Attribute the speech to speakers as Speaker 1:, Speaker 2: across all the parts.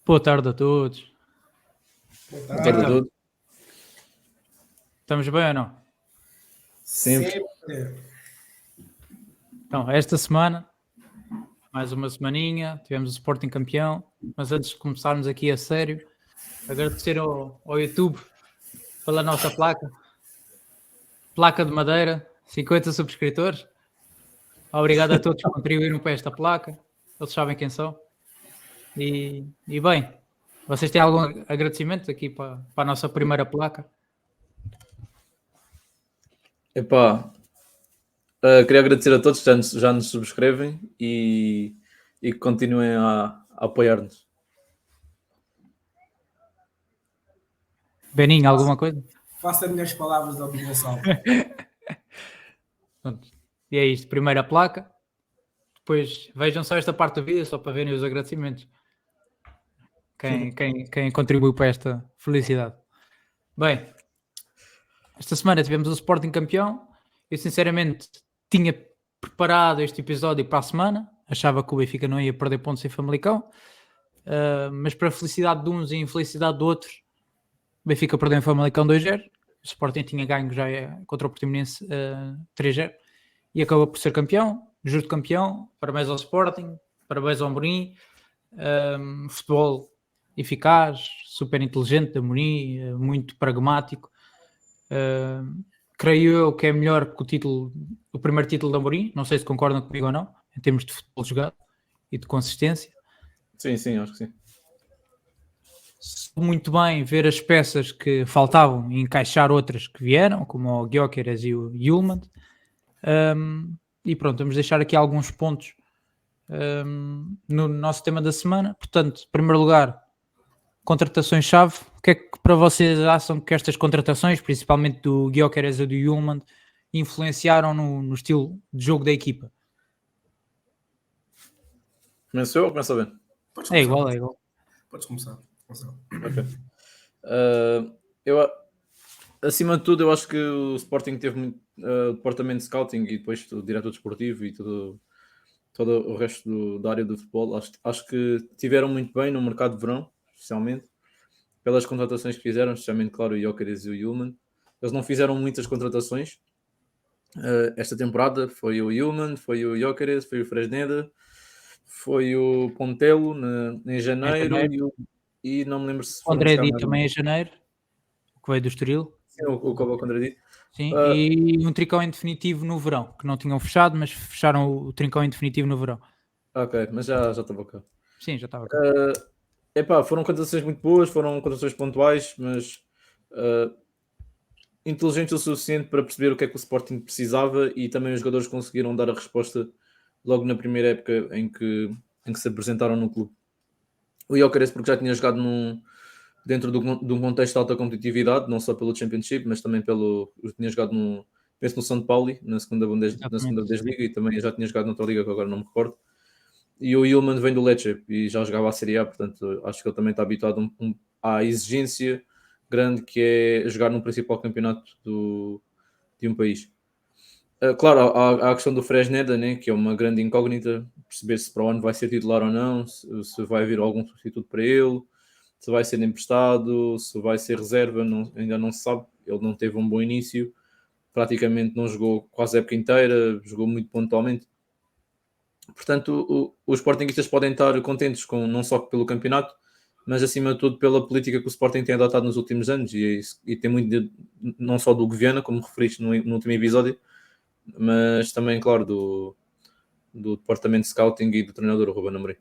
Speaker 1: Boa tarde a todos.
Speaker 2: Boa
Speaker 3: Boa tarde a
Speaker 2: tarde.
Speaker 3: todos.
Speaker 1: Estamos bem ou não?
Speaker 3: Sempre.
Speaker 1: Então, esta semana, mais uma semaninha, tivemos o Sporting campeão, mas antes de começarmos aqui a sério, agradecer ao YouTube pela nossa placa de madeira, 50 subscritores. Obrigado a todos que contribuíram para esta placa, eles sabem quem são. E bem, vocês têm algum agradecimento aqui para a nossa primeira placa?
Speaker 3: Epá, queria agradecer a todos que já nos subscrevem e que continuem a apoiar-nos.
Speaker 1: Beninho, alguma coisa?
Speaker 2: Faça minhas palavras ao Gonçalo.
Speaker 1: E é isto, primeira placa. Depois vejam só esta parte do vídeo, só para verem os agradecimentos. Quem contribuiu para esta felicidade. Bem, esta semana tivemos o Sporting campeão. Eu sinceramente tinha preparado este episódio para a semana. Achava que o Benfica não ia perder pontos em Famalicão. Mas para a felicidade de uns e infelicidade de outros, o Benfica perdeu em Famalicão 2-0. O Sporting tinha ganho já contra o Portimonense 3-0. E acabou por ser campeão, justo campeão. Parabéns ao Sporting, parabéns ao Amorim. Futebol eficaz, super inteligente de Amorim, muito pragmático. Creio eu que é melhor que o primeiro título de Amorim. Não sei se concordam comigo ou não, em termos de futebol jogado e de consistência.
Speaker 3: Sim, acho que sim.
Speaker 1: Muito bem ver as peças que faltavam e encaixar outras que vieram, como o Gyökeres e o Hjulmand. E pronto, vamos deixar aqui alguns pontos no nosso tema da semana. Portanto, em primeiro lugar, contratações-chave. O que é que para vocês acham que estas contratações, principalmente do Gyökeres e do Hjulmand, influenciaram no estilo de jogo da equipa?
Speaker 3: Começo eu ou começa bem?
Speaker 1: É igual.
Speaker 2: Podes começar.
Speaker 3: Ok. Acima de tudo, eu acho que o Sporting teve muito departamento de scouting e depois o diretor desportivo e todo o resto da área do futebol. Acho que tiveram muito bem no mercado de verão, especialmente pelas contratações que fizeram, especialmente, claro, o Gyökeres e o Hjulmand. Eles não fizeram muitas contratações esta temporada. Foi o Hjulmand, foi o Gyökeres, foi o Fresneda, foi o Pontelo em janeiro. E não me lembro se
Speaker 1: o André Di também em janeiro, que veio do Estoril.
Speaker 3: Sim, o Cobo André Di.
Speaker 1: Sim, e um trincão em definitivo no verão, que não tinham fechado, mas fecharam o trincão em definitivo no verão.
Speaker 3: Ok, mas já estava cá.
Speaker 1: Sim, já estava cá.
Speaker 3: Foram contratações muito boas, foram contratações pontuais, mas inteligentes o suficiente para perceber o que é que o Sporting precisava, e também os jogadores conseguiram dar a resposta logo na primeira época em que se apresentaram no clube. O Gyökeres porque já tinha jogado dentro de um contexto de alta competitividade, não só pelo Championship, mas também tinha jogado penso no São Paulo, na segunda Bundesliga, e também já tinha jogado noutra liga que agora não me recordo. E o Hjulmand vem do Lecce e já jogava a Série A, portanto acho que ele também está habituado à exigência grande que é jogar no principal campeonato de um país. Claro, há a questão do Fresneda, né, que é uma grande incógnita, perceber se para o ano vai ser titular ou não, se vai haver algum substituto para ele, se vai ser emprestado, se vai ser reserva, ainda não se sabe. Ele não teve um bom início, praticamente não jogou quase a época inteira, jogou muito pontualmente. Portanto, os Sportingistas podem estar contentes não só pelo campeonato, mas acima de tudo pela política que o Sporting tem adotado nos últimos anos, e tem muito não só do Goviana, como referiste no último episódio, mas também, claro, do departamento de scouting e do treinador, o Ruben Amorim.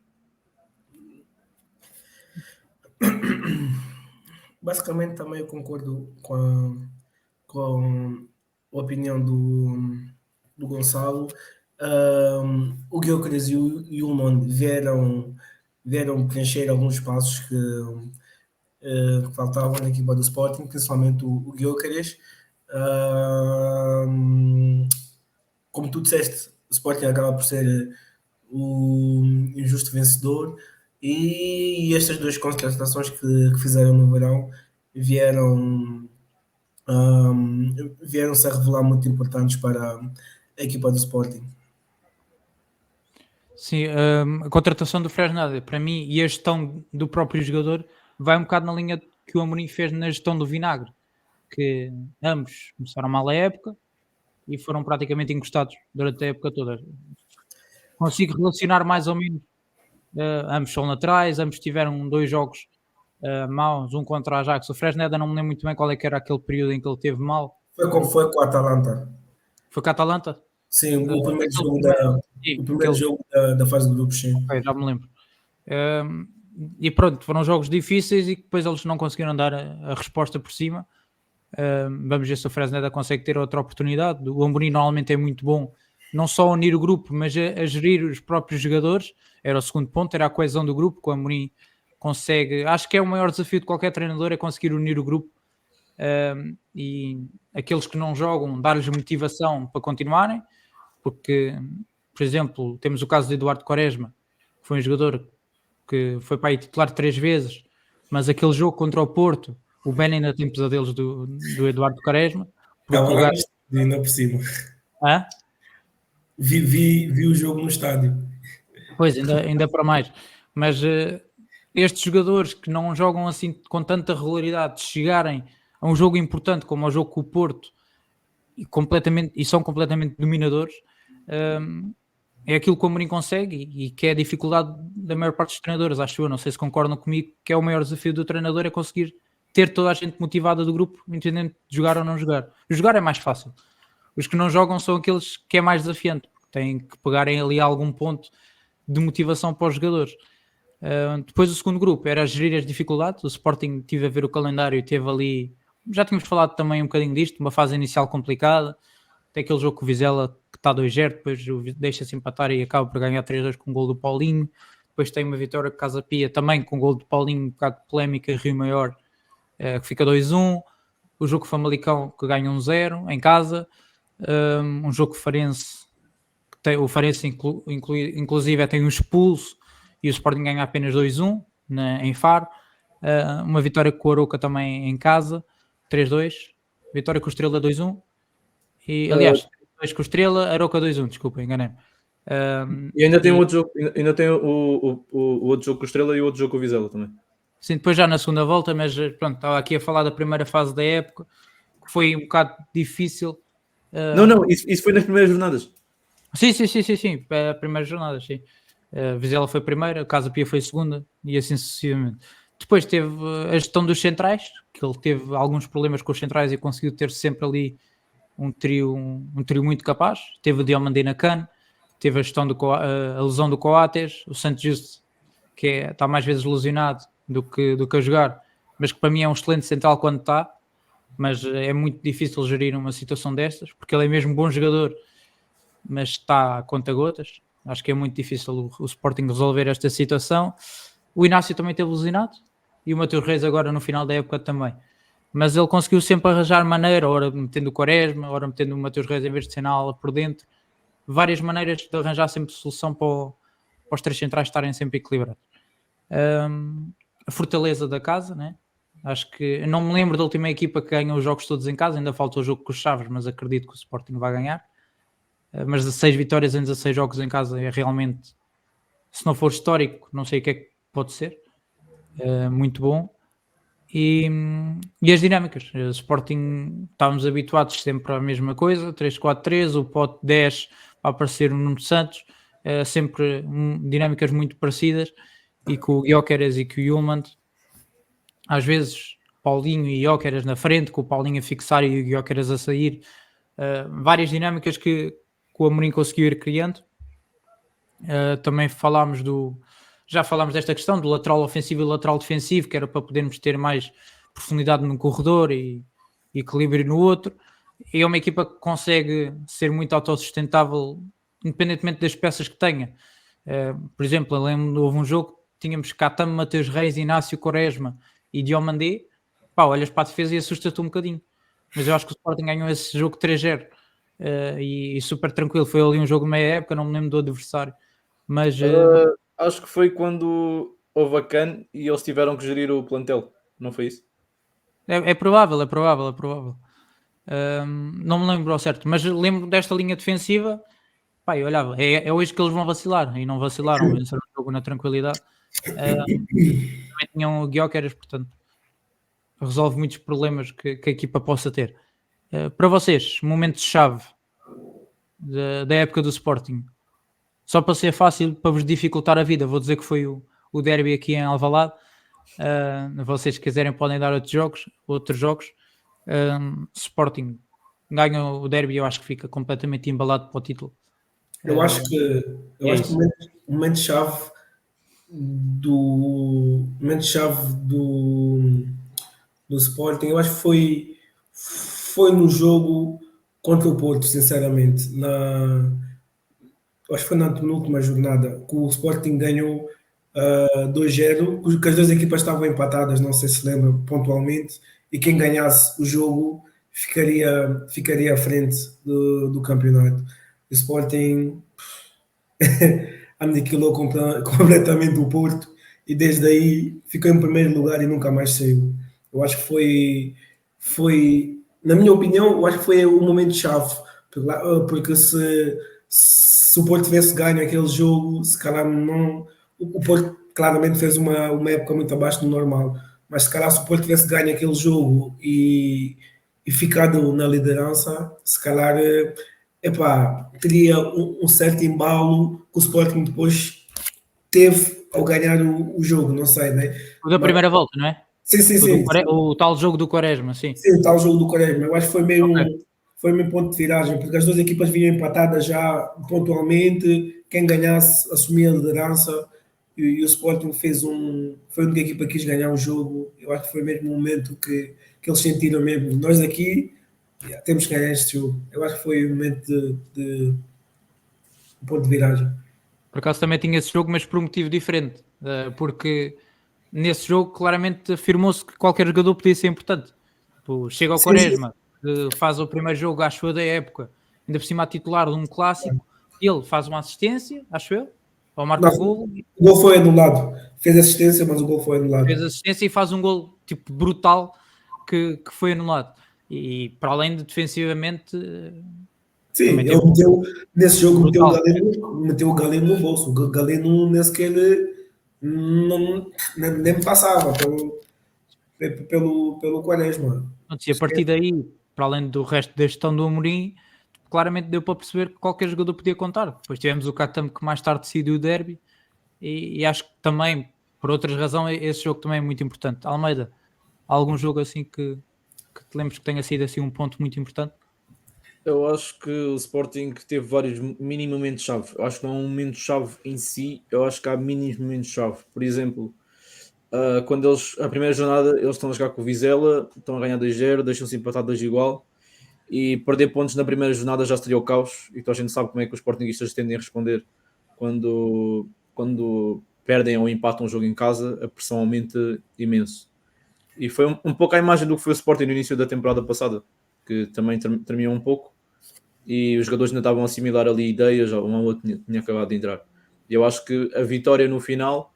Speaker 2: Basicamente também eu concordo com a opinião do Gonçalo. O Gyökeres e o Hjulmand vieram preencher alguns espaços que faltavam na equipa do Sporting, principalmente o Gyökeres. Como tu disseste, o Sporting acaba por ser o injusto vencedor, e estas duas contratações que fizeram no verão vieram-se a revelar muito importantes para a equipa do Sporting.
Speaker 1: Sim, a contratação do Fresneda, para mim, e a gestão do próprio jogador, vai um bocado na linha que o Amorim fez na gestão do Vinagre, que ambos começaram mal a época e foram praticamente encostados durante a época toda. Consigo relacionar mais ou menos, ambos são laterais, ambos tiveram 2 jogos maus, um contra a Ajax. O Fresneda não me lembro muito bem qual é que era aquele período em que ele teve mal.
Speaker 2: Foi com a Atalanta.
Speaker 1: Foi com a Atalanta?
Speaker 2: Sim, o primeiro
Speaker 1: Aquele
Speaker 2: jogo
Speaker 1: primeiro, sim,
Speaker 2: o primeiro
Speaker 1: aquele,
Speaker 2: jogo da fase de grupos, sim.
Speaker 1: ok, já me lembro. E pronto, foram jogos difíceis e que depois eles não conseguiram dar a resposta por cima. Vamos ver se o Fresneda consegue ter outra oportunidade. O Amorim normalmente é muito bom, não só a unir o grupo, mas a gerir os próprios jogadores. Era o segundo ponto, era a coesão do grupo, que o Amorim consegue. Acho que é o maior desafio de qualquer treinador, é conseguir unir o grupo. E aqueles que não jogam, dar-lhes motivação para continuarem, porque, por exemplo, temos o caso de Eduardo Quaresma, que foi um jogador que foi para aí titular 3 vezes, mas aquele jogo contra o Porto, o Ben ainda tem pesadelos do Eduardo Quaresma, porque
Speaker 2: Estava
Speaker 1: o
Speaker 2: lá
Speaker 1: gajo...
Speaker 2: no estádio, ainda por cima.
Speaker 1: Hã?
Speaker 2: Vi o jogo no estádio.
Speaker 1: Pois, ainda para mais. Mas estes jogadores que não jogam assim com tanta regularidade, de chegarem a um jogo importante como o jogo com o Porto e são completamente dominadores, é aquilo que o Amorim consegue e que é a dificuldade da maior parte dos treinadores, acho eu. Não sei se concordam comigo, que é o maior desafio do treinador, é conseguir ter toda a gente motivada do grupo, independente de jogar ou não jogar. Jogar é mais fácil. Os que não jogam são aqueles que é mais desafiante, porque têm que pegarem ali algum ponto de motivação para os jogadores. Depois o segundo grupo era gerir as dificuldades. O Sporting, tive a ver o calendário e teve ali, já tínhamos falado também um bocadinho disto, uma fase inicial complicada. Tem aquele jogo com o Vizela que está 2-0, depois deixa-se empatar e acaba por ganhar 3-2 com o gol do Paulinho. Depois tem uma vitória com Casa Pia também com o gol do Paulinho, um bocado de polémica, Rio Maior, que fica 2-1. O jogo com o Famalicão, que ganha 1-0 em casa. Um jogo com o Farense, que tem, o Farense inclusive tem um expulso e o Sporting ganha apenas 2-1 em Faro. Uma vitória com o Arouca também em casa, 3-2. Vitória com o Estrela 2-1. E, aliás, 2 com o Estrela, Arouca 2-1, desculpa, enganei-me.
Speaker 3: E ainda tem outro jogo, ainda tem o outro jogo com o Estrela e o outro jogo com o Vizela também.
Speaker 1: Sim, depois já na segunda volta, mas pronto, estava aqui a falar da primeira fase da época, que foi um bocado difícil.
Speaker 3: Não, isso foi nas primeiras jornadas.
Speaker 1: Sim, a primeira jornada, sim. Vizela foi a primeira, Casa Pia foi a segunda e assim sucessivamente. Depois teve a gestão dos centrais, que ele teve alguns problemas com os centrais e conseguiu ter sempre ali um trio muito capaz. Teve o Diomandé na CAN, teve a gestão a lesão do Coates, o Santos Justo, que está mais vezes lesionado do que a jogar, mas que para mim é um excelente central quando está, mas é muito difícil gerir uma situação destas, porque ele é mesmo bom jogador, mas está a conta-gotas. Acho que é muito difícil o Sporting resolver esta situação. O Inácio também teve lesionado e o Mateus Reis agora no final da época também. Mas ele conseguiu sempre arranjar maneira, ora metendo o Quaresma, ora metendo o Mateus Reis em vez de ser na ala por dentro. Várias maneiras de arranjar sempre solução para os 3 centrais estarem sempre equilibrados. A fortaleza da casa, né? Acho que eu não me lembro da última equipa que ganha os jogos todos em casa, ainda falta o jogo com os Chaves, mas acredito que o Sporting vai ganhar. Mas 16 vitórias em 16 jogos em casa é realmente, se não for histórico, não sei o que é que pode ser. Muito bom. E as dinâmicas. O Sporting, estávamos habituados sempre à mesma coisa, 3-4-3, o pote 10 para aparecer o Nuno Santos, sempre dinâmicas muito parecidas, e com o Gyökeres e com o Hjulmand, às vezes Paulinho e Gyökeres na frente, com o Paulinho a fixar e o Gyökeres a sair, várias dinâmicas que o Amorim conseguiu ir criando. Também já falámos desta questão do lateral ofensivo e lateral defensivo, que era para podermos ter mais profundidade num corredor e equilíbrio no outro. E é uma equipa que consegue ser muito autossustentável, independentemente das peças que tenha. Por exemplo, eu lembro, houve um jogo que tínhamos Catam, Mateus Reis, Inácio, Quaresma e Diomandé. Olhas para a defesa e assusta-te um bocadinho. Mas eu acho que o Sporting ganhou esse jogo 3-0 e super tranquilo. Foi ali um jogo meia época, não me lembro do adversário. Mas
Speaker 3: acho que foi quando houve a CAN e eles tiveram que gerir o plantel, não foi isso?
Speaker 1: É provável. Não me lembro ao certo, mas lembro desta linha defensiva pá, eu olhava, é hoje que eles vão vacilar, e não vacilaram, venceram o jogo na tranquilidade. Também tinham o Gyökeres, portanto, resolve muitos problemas que a equipa possa ter. Para vocês, momentos-chave da época do Sporting, só para ser fácil, para vos dificultar a vida, vou dizer que foi o derby aqui em Alvalade. Vocês quiserem podem dar outros jogos. Sporting ganha o derby, eu acho que fica completamente embalado para o título.
Speaker 2: Eu acho que o momento-chave do Sporting, eu acho que foi no jogo contra o Porto, sinceramente. Eu acho que foi na penúltima jornada que o Sporting ganhou 2-0, que as duas equipas estavam empatadas, não sei se lembra pontualmente, e quem ganhasse o jogo ficaria à frente do campeonato. O Sporting aniquilou completamente o Porto e desde aí ficou em primeiro lugar e nunca mais saiu. Eu acho que na minha opinião, eu acho que foi o momento-chave, porque se o Porto tivesse ganho aquele jogo, se calhar não. O Porto claramente fez uma época muito abaixo do normal, mas se calhar se o Porto tivesse ganho aquele jogo e ficado na liderança, se calhar teria um certo embalo que o Sporting depois teve ao ganhar o jogo, não sei, né?
Speaker 1: O da primeira volta, não é?
Speaker 2: Sim.
Speaker 1: O tal jogo do Quaresma, sim.
Speaker 2: Sim, o tal jogo do Quaresma. Eu acho que foi meio ponto de viragem, porque as duas equipas vinham empatadas já pontualmente, quem ganhasse assumia a liderança e o Sporting foi a única equipa que quis ganhar o jogo. Eu acho que foi mesmo o momento que eles sentiram mesmo. Nós aqui temos que ganhar este jogo. Eu acho que foi o momento de ponto de viragem.
Speaker 1: Por acaso também tinha esse jogo, mas por um motivo diferente, porque nesse jogo claramente afirmou-se que qualquer jogador podia ser importante. Chega ao Quaresma, faz o primeiro jogo, acho eu, da época, ainda por cima a titular de um clássico, ele faz uma assistência, acho eu, ou marca o gol.
Speaker 2: O gol foi anulado. Fez assistência, mas o gol foi anulado.
Speaker 1: Fez assistência e faz um gol tipo brutal que foi anulado. E para além de defensivamente...
Speaker 2: Sim, ele nesse jogo meteu o Galeno no bolso. O Galeno nesse que ele nem me passava pelo Quaresma.
Speaker 1: E a partir daí, para além do resto da gestão do Amorim, claramente deu para perceber que qualquer jogador podia contar. Depois tivemos o Catam que mais tarde decidiu o derby e acho que também, por outras razões, esse jogo também é muito importante. Almeida, há algum jogo assim que te lembres que tenha sido assim um ponto muito importante?
Speaker 3: Eu acho que o Sporting teve vários mini momentos-chave. Eu acho que não é um momento-chave em si, eu acho que há mini momentos-chave. Por exemplo, quando a primeira jornada, eles estão a jogar com o Vizela, estão a ganhar 2-0, deixam-se empatar 2 igual, e perder pontos na primeira jornada já seria o caos, e então a gente sabe como é que os sportinguistas tendem a responder quando perdem ou empatam um jogo em casa, a pressão aumenta imenso. E foi um pouco a imagem do que foi o Sporting no início da temporada passada, que também terminou um pouco, e os jogadores ainda estavam a assimilar ali ideias, ou um ou outro tinha acabado de entrar. E eu acho que a vitória no final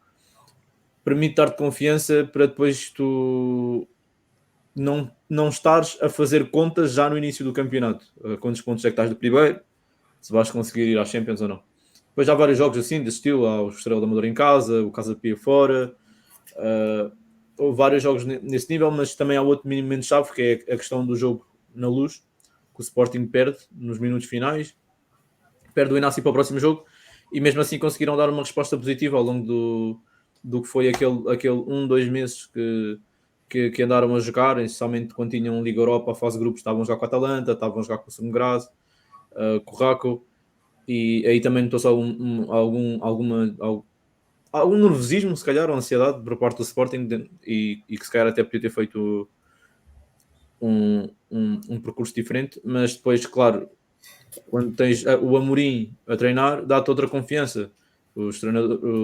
Speaker 3: permite dar-te confiança para depois tu não estares a fazer contas já no início do campeonato. Quantos pontos é que estás do primeiro, se vais conseguir ir às Champions ou não. Depois há vários jogos assim, desse estilo, há o Estrela da Amadora em casa, o Casa Pia fora, houve vários jogos nesse nível, mas também há outro mínimo momento-chave, que é a questão do jogo na Luz, que o Sporting perde nos minutos finais, perde o Inácio para o próximo jogo, e mesmo assim conseguiram dar uma resposta positiva ao longo do que foi aquele 1-2 meses que andaram a jogar, especialmente quando tinham Liga Europa, a fase de grupos, estavam a jogar com a Atalanta, estavam a jogar com o Sturm Graz, com o Raco, e aí também notou-se algum nervosismo, se calhar, ou ansiedade por parte do Sporting, e que se calhar até podia ter feito um percurso diferente, mas depois, claro, quando tens o Amorim a treinar, dá-te outra confiança.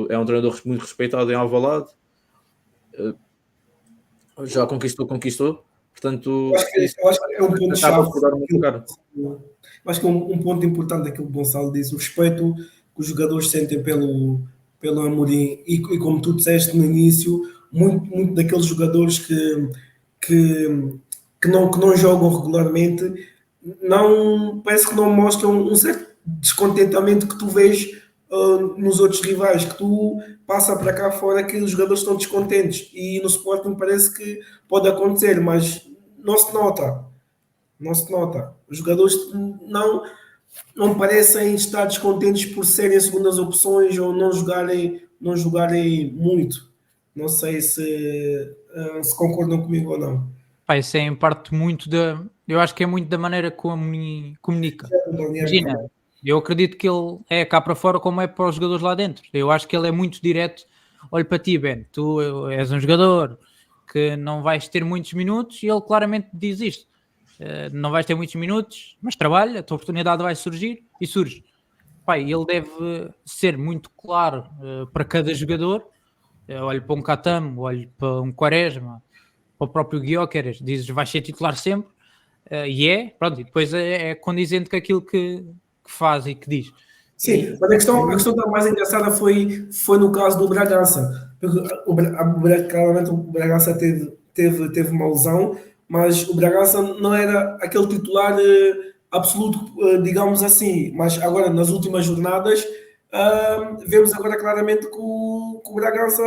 Speaker 3: É um treinador muito respeitado em Alvalade, já conquistou. Portanto,
Speaker 2: eu acho que é um ponto chave.
Speaker 3: Eu
Speaker 2: acho que é um ponto importante daquilo que o Gonçalo disse, o respeito que os jogadores sentem pelo Amorim, e como tu disseste no início, muito daqueles jogadores que não jogam regularmente, parece que não mostram um certo descontentamento que tu vês nos outros rivais, que tu passa para cá fora que os jogadores estão descontentes e no Sporting parece que pode acontecer, mas não se nota. Não se nota. Os jogadores não parecem estar descontentes por serem segundas opções ou não jogarem muito. Não sei se concordam comigo ou não.
Speaker 1: Pá, isso é em parte muito da. Eu acho que é muito da maneira como comunica. Imagina, eu acredito que ele é cá para fora como é para os jogadores lá dentro. Eu acho que ele é muito direto. Olha para ti, Ben, tu és um jogador que não vais ter muitos minutos e ele claramente diz isto. Não vais ter muitos minutos, mas trabalha, a tua oportunidade vai surgir e surge. Pá, ele deve ser muito claro para cada jogador. Olho para um Catam, olho para um Quaresma, para o próprio Gyökeres, dizes vais ser titular sempre, pronto, e depois é condizente com aquilo que faz e que diz.
Speaker 2: Sim, mas a questão da mais engraçada foi no caso do Bragança. Claramente o Bragança teve uma lesão, mas o Bragança não era aquele titular absoluto, digamos assim. Mas agora, nas últimas jornadas, vemos agora claramente que o Bragança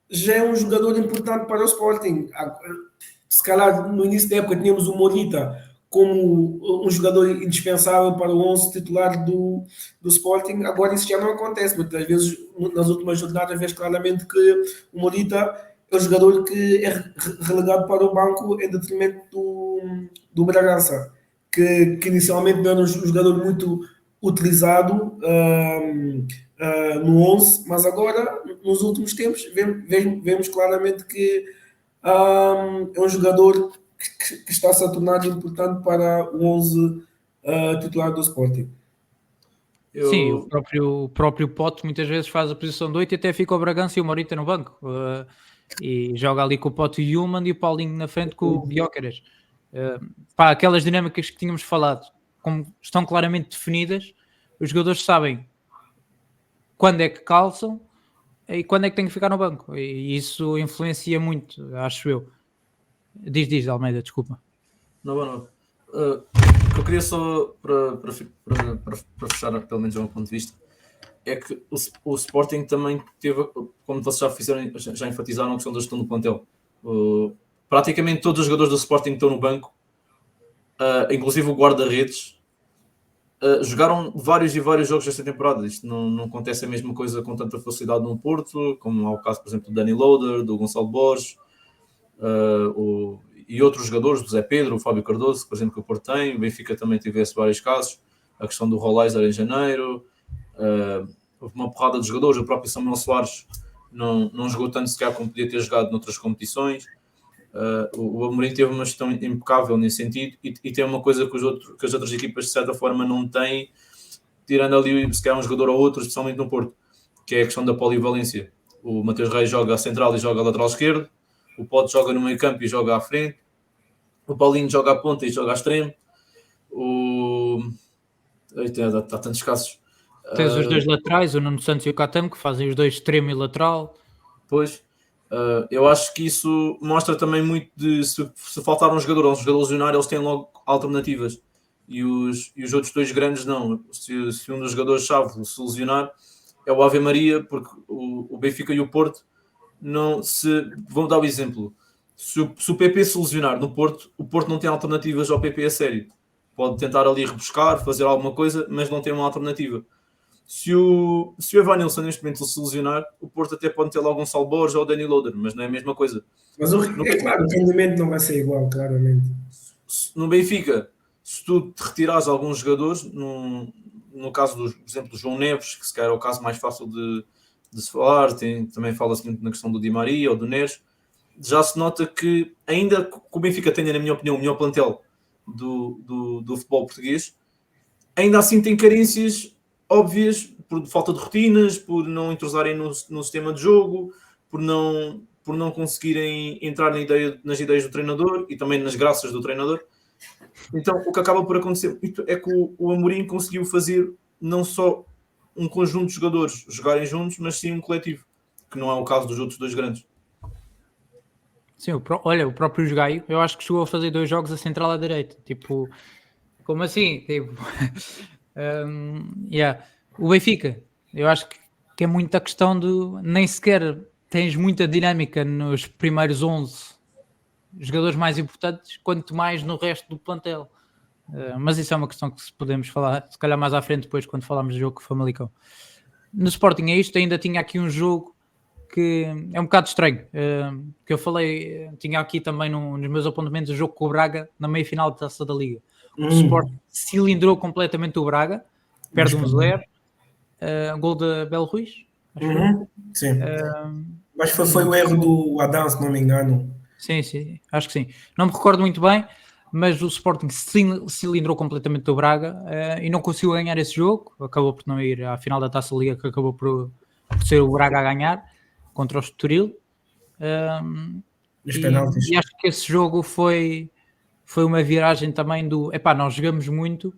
Speaker 2: já é um jogador importante para o Sporting. Se calhar no início da época tínhamos o Morita como um jogador indispensável para o 11 titular do Sporting, agora isso já não acontece. Muitas vezes, nas últimas jornadas, vês claramente que o Morita é o jogador que é relegado para o banco em detrimento do Bragança, que inicialmente não era um jogador muito utilizado no 11, mas agora, nos últimos tempos, vemos claramente que é um jogador que está-se a tornar importante para o 11 titular do Sporting.
Speaker 1: Sim, o próprio Pote muitas vezes faz a posição de 8 e até fica o Bragança e o Morita no banco. E joga ali com o Pote e o Human e o Paulinho na frente com o Gyökeres. Pá, aquelas dinâmicas que tínhamos falado, como estão claramente definidas, os jogadores sabem quando é que calçam e quando é que têm que ficar no banco. E isso influencia muito, acho eu. Diz, Almeida, desculpa.
Speaker 3: Não. Eu queria só, para fechar, pelo menos do meu ponto de vista, é que o Sporting também teve, como vocês já enfatizaram, a questão da gestão do plantel. Praticamente todos os jogadores do Sporting estão no banco, inclusive o guarda-redes, jogaram vários e vários jogos esta temporada. Isto não acontece a mesma coisa com tanta facilidade no Porto, como há o caso, por exemplo, do Danny Loader, do Gonçalo Borges, e outros jogadores, do Zé Pedro, o Fábio Cardoso, por exemplo, que o Porto tem. O Benfica também tivesse vários casos. A questão do Rolaiser em janeiro. Houve uma porrada de jogadores. O próprio Samuel Soares não jogou tanto sequer como podia ter jogado noutras competições. O Amorim teve uma gestão impecável nesse sentido e tem uma coisa que as outras equipas de certa forma não têm, tirando ali se calhar um jogador ou outro, especialmente no Porto, que é a questão da polivalência. O Mateus Reis joga a central e joga a lateral esquerdo, o Pote joga no meio campo e joga à frente, o Paulinho joga à ponta e joga à extremo, há tantos casos.
Speaker 1: Tens os dois laterais, o Nuno Santos e o Catam, que fazem os dois extremo e lateral.
Speaker 3: Pois, eu acho que isso mostra também muito de se faltar um jogador ou um jogador lesionar, eles têm logo alternativas. E os outros dois grandes não. Se um dos jogadores-chave se lesionar, é o Ave Maria, porque o Benfica e o Porto não se... Vou dar o exemplo. Se o PP se lesionar no Porto, o Porto não tem alternativas ao PP a sério. Pode tentar ali rebuscar, fazer alguma coisa, mas não tem uma alternativa. Se o Evanilson neste momento se lesionar, o Porto até pode ter logo um Gonçalo Borges ou o Danny Loader, mas não é a mesma coisa.
Speaker 2: Mas claro, o rendimento não vai ser igual, claramente.
Speaker 3: No Benfica, se tu te retirares alguns jogadores, no caso, por exemplo, do João Neves, que se calhar é o caso mais fácil de se falar, também fala-se muito na questão do Di Maria ou do Neres, já se nota que, ainda que o Benfica tenha, na minha opinião, o melhor plantel do futebol português, ainda assim tem carências óbvias por falta de rotinas, por não entrosarem no sistema de jogo, por não conseguirem entrar nas ideias do treinador e também nas graças do treinador. Então, o que acaba por acontecer é que o Amorim conseguiu fazer não só um conjunto de jogadores jogarem juntos, mas sim um coletivo, que não é o caso dos outros dois grandes.
Speaker 1: Sim, olha, o próprio Gaio, eu acho que chegou a fazer 2 jogos a central à direita. Tipo, como assim? Tipo, Yeah. O Benfica, eu acho que é muita questão de nem sequer tens muita dinâmica nos primeiros 11 jogadores mais importantes, quanto mais no resto do plantel. Mas isso é uma questão que podemos falar, se calhar mais à frente, depois, quando falarmos do jogo com o Famalicão. No Sporting é isto, ainda tinha aqui um jogo que é um bocado estranho, que eu falei, tinha aqui também nos meus apontamentos o jogo com o Braga na meia-final da Taça da Liga. O Sporting cilindrou completamente o Braga, perde 1-0, gol de Belo Ruiz, acho que
Speaker 2: Sim. Mas foi o erro do Adão, se não me engano.
Speaker 1: Sim, acho que sim. Não me recordo muito bem, mas o Sporting cilindrou completamente o Braga e não conseguiu ganhar esse jogo, acabou por não ir à final da Taça Liga, que acabou por ser o Braga a ganhar contra o Estoril. E acho que esse jogo foi uma viragem também do nós jogamos muito,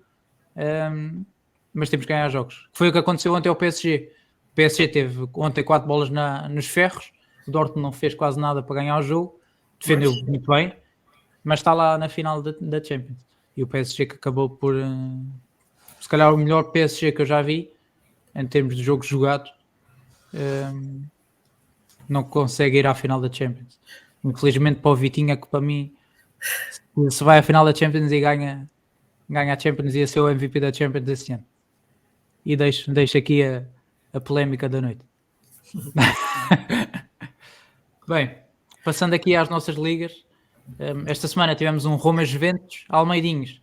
Speaker 1: mas temos que ganhar jogos. Foi o que aconteceu ontem ao PSG. O PSG teve ontem 4 bolas nos ferros, o Dortmund não fez quase nada para ganhar o jogo, defendeu muito bem, mas está lá na final da Champions. E o PSG que acabou por se calhar o melhor PSG que eu já vi em termos de jogo jogado, não consegue ir à final da Champions. Infelizmente para o Vitinha, que para mim, se vai à final da Champions e ganha a Champions, ia ser o MVP da Champions desse ano. E deixo aqui a polémica da noite. Bem, passando aqui às nossas ligas, esta semana tivemos um Roma-Juventus, Almeidinhos.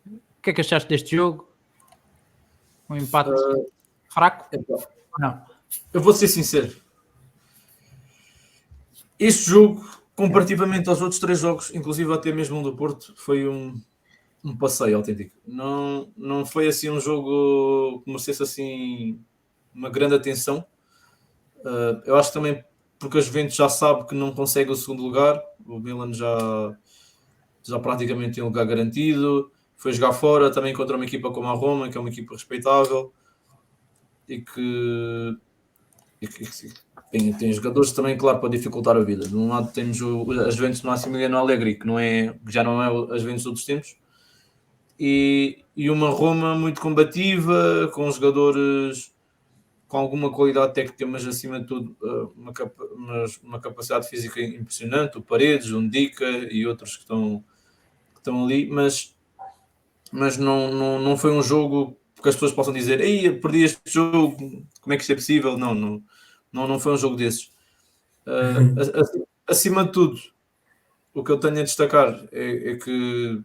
Speaker 1: O que é que achaste deste jogo? Um empate fraco? Não.
Speaker 3: Eu vou ser sincero. Este jogo, comparativamente aos outros 3 jogos, inclusive até mesmo um do Porto, foi um passeio autêntico. Não foi assim um jogo que merecesse assim uma grande atenção. Eu acho também porque a Juventus já sabe que não consegue o segundo lugar. O Milan já praticamente tem um lugar garantido. Foi jogar fora também contra uma equipa como a Roma, que é uma equipa respeitável e que tem jogadores também, claro, para dificultar a vida. De um lado temos a Juventus no Massimiliano Allegri, que já não é a Juventus de outros tempos, e uma Roma muito combativa, com jogadores com alguma qualidade técnica, mas acima de tudo uma capacidade física impressionante. O Paredes, o Ndika e outros que estão ali, mas não foi um jogo que as pessoas possam dizer: ei, perdi este jogo, como é que isto é possível? Não foi um jogo desses. Acima de tudo, o que eu tenho a destacar é que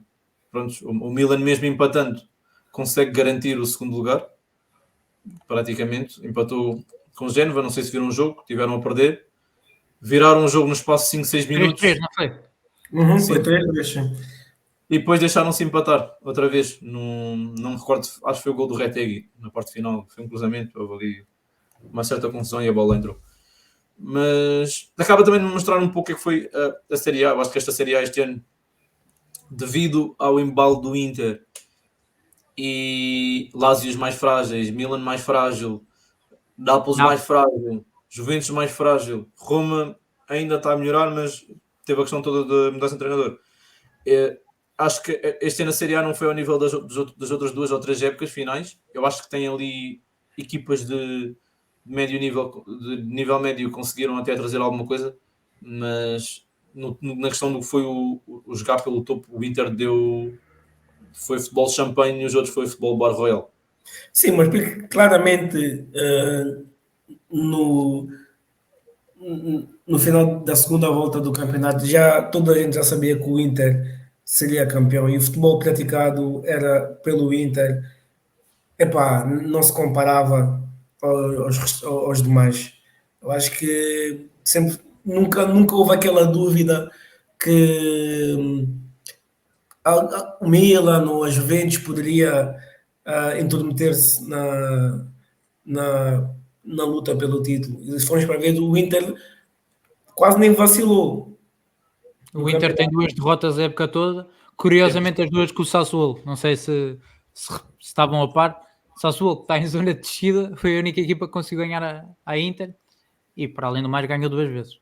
Speaker 3: pronto, o Milan, mesmo empatando, consegue garantir o segundo lugar. Praticamente empatou com o Génova. Não sei se viram um jogo, tiveram a perder, viraram um jogo no espaço de 5, 6 minutos.
Speaker 1: 3-3, não foi?
Speaker 2: Foi 3-3.
Speaker 3: E depois deixaram-se empatar outra vez. Não me recordo, acho que foi o gol do Retegui na parte final. Foi um cruzamento, houve ali uma certa confusão e a bola entrou. Mas acaba também de mostrar um pouco o que foi a Série A. Eu acho que esta Série A este ano, devido ao embalo do Inter e Lázios mais frágeis, Milan mais frágil, Nápoles mais frágil, Juventus mais frágil, Roma ainda está a melhorar, mas teve a questão toda da mudança de treinador. Acho que este ano a Série A não foi ao nível das outras 2 ou 3 épocas finais. Eu acho que tem ali equipas de médio nível, de nível médio, conseguiram até trazer alguma coisa, mas na questão do que foi o jogar pelo topo, o Inter foi futebol champanhe e os outros foi futebol bar royal.
Speaker 2: Sim, mas claramente no final da segunda volta do campeonato toda a gente já sabia que o Inter seria campeão e o futebol praticado era pelo Inter. Não se comparava aos demais. Eu acho que nunca houve aquela dúvida que o Milan ou a Juventus poderia intrometer-se na luta pelo título. E se formos para ver, o Inter quase nem vacilou.
Speaker 1: O Inter tem 2 derrotas a época toda. Curiosamente, as 2 com o Sassuolo. Não sei se estavam a par. O Sassuolo, que está em zona de descida, foi a única equipa que conseguiu ganhar a Inter. E, para além do mais, ganhou 2 vezes.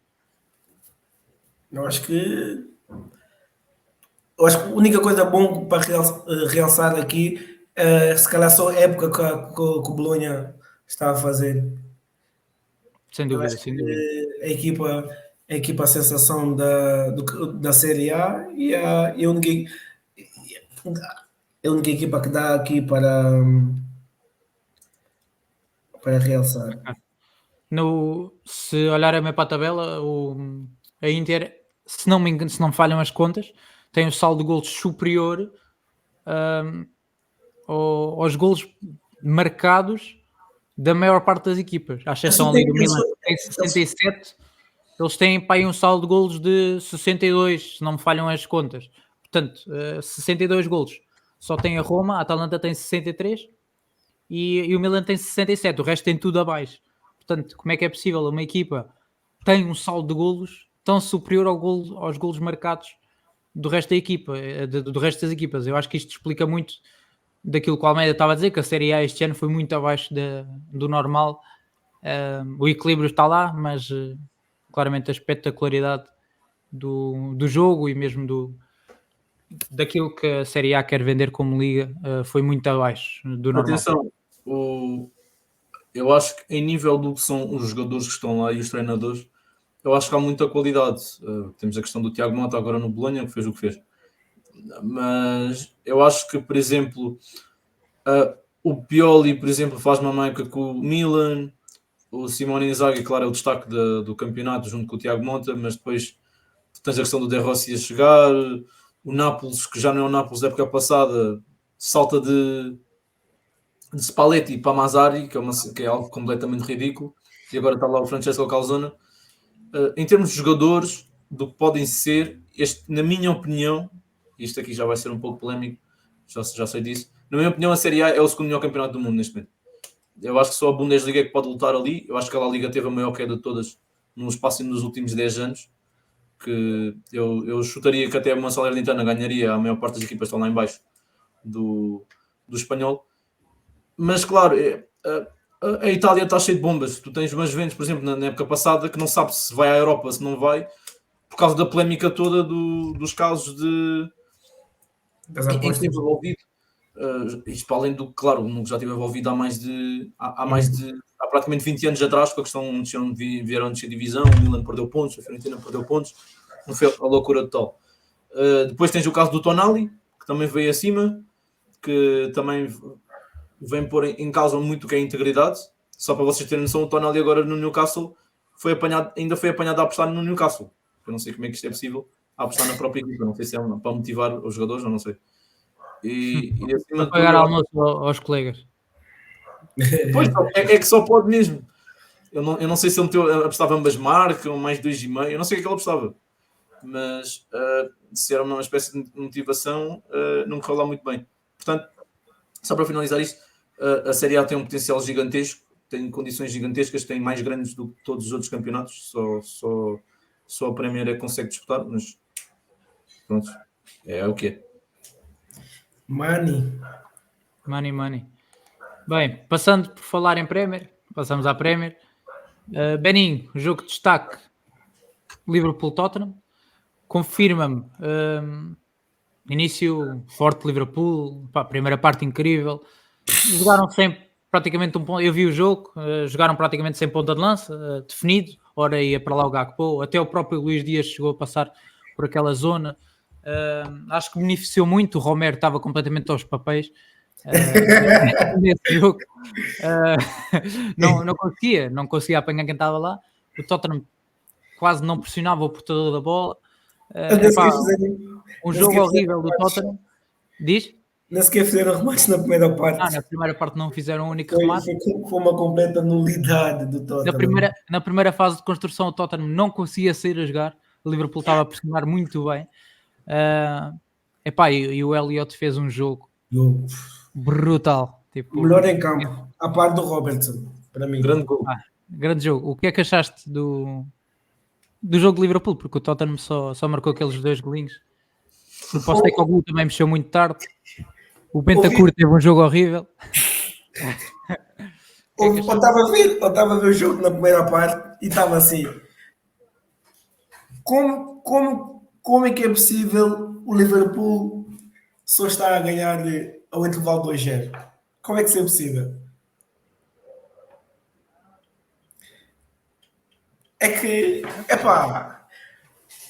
Speaker 2: Eu acho que a única coisa bom para realçar aqui Se calhar só a época que o Bolonha está a fazer.
Speaker 1: Sem
Speaker 2: Eu
Speaker 1: dúvida,
Speaker 2: acho
Speaker 1: sem dúvida.
Speaker 2: que a equipa sensação da Série A e a única equipa que dá aqui para realçar.
Speaker 1: Se olharem para a tabela, a Inter, se não me engano, se não me falham as contas, tem um saldo de golos superior ahm, aos golos marcados da maior parte das equipas. À exceção ali do Milan, que tem 67, eles têm para aí um saldo de golos de 62, se não me falham as contas. Portanto, 62 golos. Só tem a Roma, a Atalanta tem 63 e o Milan tem 67. O resto tem tudo abaixo. Portanto, como é que é possível uma equipa tem um saldo de golos tão superior aos golos marcados do resto da equipa, do resto das equipas? Eu acho que isto explica muito daquilo que o Almeida estava a dizer, que a Série A este ano foi muito abaixo do normal. O equilíbrio está lá, mas claramente a espetacularidade do jogo e mesmo daquilo que a Série A quer vender como liga foi muito abaixo do normal.
Speaker 3: Atenção, eu acho que em nível do que são os jogadores que estão lá e os treinadores, eu acho que há muita qualidade. Temos a questão do Tiago Mota agora no Bolonha, que fez o que fez. Mas eu acho que, por exemplo, o Pioli, por exemplo, faz uma marca com o Milan, o Simone Inzaghi, claro, é o destaque do campeonato junto com o Tiago Mota, mas depois tens a questão do De Rossi a chegar, o Nápoles, que já não é o Nápoles da época passada, salta de Spalletti para Mazzarri, que é algo completamente ridículo, e agora está lá o Francesco Calzona. Em termos de jogadores, do que podem ser, na minha opinião, isto aqui já vai ser um pouco polémico, já sei disso, na minha opinião a Série A é o segundo melhor campeonato do mundo neste momento. Eu acho que só a Bundesliga é que pode lutar ali. Eu acho que a La Liga teve a maior queda de todas no espaço dos últimos 10 anos, que eu chutaria que até a Salernitana ganharia, a maior parte das equipas estão lá em baixo do espanhol. Mas claro, a Itália está cheia de bombas. Tu tens umas Juventus, por exemplo, na época passada, que não sabe se vai à Europa, se não vai, por causa da polémica toda dos casos
Speaker 2: Das
Speaker 3: em que
Speaker 2: apostas.
Speaker 3: esteve envolvido. Isto para além do que, claro, já estive envolvido há praticamente 20 anos atrás, com a questão de vieram descer divisão, o Milan perdeu pontos, a Fiorentina perdeu pontos, não foi a loucura total. Depois tens o caso do Tonali, que também veio acima, que também vem pôr em causa muito o que é a integridade. Só para vocês terem noção, o Tonali agora no Newcastle ainda foi apanhado a apostar no Newcastle. Eu não sei como é que isto é possível, a apostar na própria equipa, não sei se é para motivar os jogadores, ou não sei. E acima
Speaker 1: Para pagar almoço aos colegas.
Speaker 3: Pois, é que só pode mesmo. Eu não sei se ele apostava ambas marcas ou mais 2,5. Eu não sei o que ele apostava. Mas se era uma espécie de motivação, não correu lá muito bem. Portanto, só para finalizar isto, a Série A tem um potencial gigantesco, tem condições gigantescas, tem mais grandes do que todos os outros campeonatos. Só a Premier é que consegue disputar, mas pronto, é o que é.
Speaker 2: Money.
Speaker 1: Bem, passando por falar em Premier, passamos à Premier. Beninho, jogo de destaque, Liverpool-Tottenham. Confirma-me, início forte Liverpool, primeira parte incrível. Jogaram sempre praticamente um ponto. Eu vi o jogo, jogaram praticamente sem ponta de lança, definido. Ora ia para lá o Gakpo, até o próprio Luís Dias chegou a passar por aquela zona. Acho que beneficiou muito. O Romero estava completamente aos papéis nesse jogo. Não conseguia apanhar quem estava lá. O Tottenham quase não pressionava o portador da bola. Um jogo horrível do Tottenham. Diz?
Speaker 2: Nem sequer fizeram remates na primeira parte.
Speaker 1: Na primeira parte não fizeram um único remate.
Speaker 2: Foi uma completa nulidade do Tottenham.
Speaker 1: Na primeira fase de construção, o Tottenham não conseguia sair a jogar. O Liverpool estava a pressionar muito bem. E o Elliott fez um jogo brutal. Tipo,
Speaker 2: melhor em campo, a par do Robertson, para mim.
Speaker 3: Grande gol.
Speaker 1: Grande jogo. O que é que achaste do jogo de Liverpool? Porque o Tottenham só marcou aqueles 2 golinhos. O Postecoglou também mexeu muito tarde. O Bentancur teve um jogo horrível.
Speaker 2: Eu estava a ver o jogo na primeira parte e estava assim. Como é que é possível o Liverpool só estar a ganhar ao intervalo 2-0. Como é que isso é possível? É que, epá,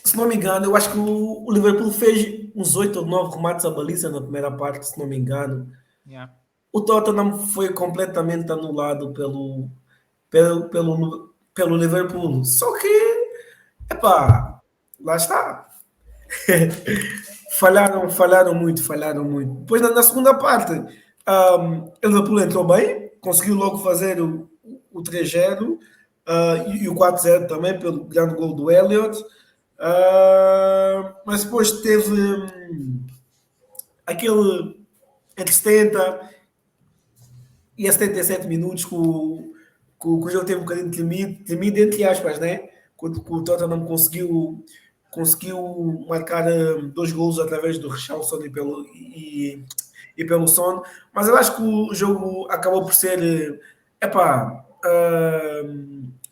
Speaker 2: se não me engano, eu acho que o Liverpool fez uns 8 ou 9 remates à baliza na primeira parte, se não me engano.
Speaker 1: Yeah.
Speaker 2: O Tottenham foi completamente anulado pelo Liverpool. Só que, epá, lá está. falharam muito. Depois, na segunda parte, o Liverpool entrou bem, conseguiu logo fazer o 3-0 e o 4-0 também, pelo grande gol do Elliott. Mas depois teve aquele entre 70 e a 77 minutos que o jogo teve um bocadinho tremido, entre aspas, né? Quando o Tottenham conseguiu marcar 2 golos através do Richarlison e pelo Son, mas eu acho que o jogo acabou por ser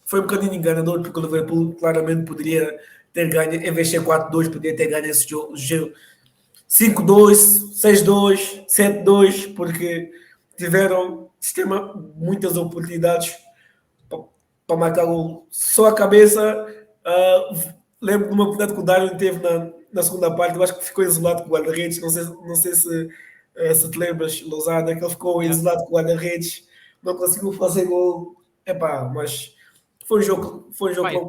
Speaker 2: foi um bocadinho enganador, porque o Liverpool claramente poderia ter ganho, em vez de ser 4-2, poderia ter ganho esse jogo 5-2, 6-2, 7-2, porque tiveram muitas oportunidades para marcar gol. Só a cabeça. Lembro de uma oportunidade que o Darwin teve na segunda parte. Eu acho que ficou isolado com o guarda-redes. Não sei se te lembras, Lousada, que ele ficou isolado com o guarda-redes, não conseguiu fazer gol. Mas foi um jogo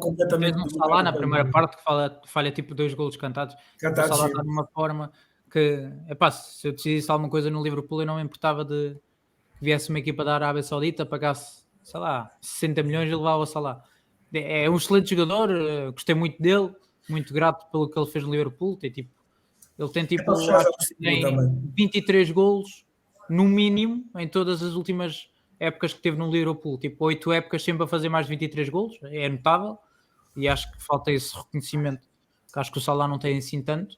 Speaker 2: completamente.
Speaker 1: Tens um Salah na primeira parte que falha tipo 2 golos cantados. O Salah está numa forma que, se eu decidisse alguma coisa no Liverpool, eu não me importava de que viesse uma equipa da Arábia Saudita, pagasse, sei lá, 60 milhões e levava o Salah. É um excelente jogador, gostei muito dele, muito grato pelo que ele fez no Liverpool. Ele tem 23 golos, no mínimo, em todas as últimas épocas que teve no Liverpool. 8 épocas sempre a fazer mais de 23 golos, é notável, e acho que falta esse reconhecimento, que acho que o Salah não tem assim tanto.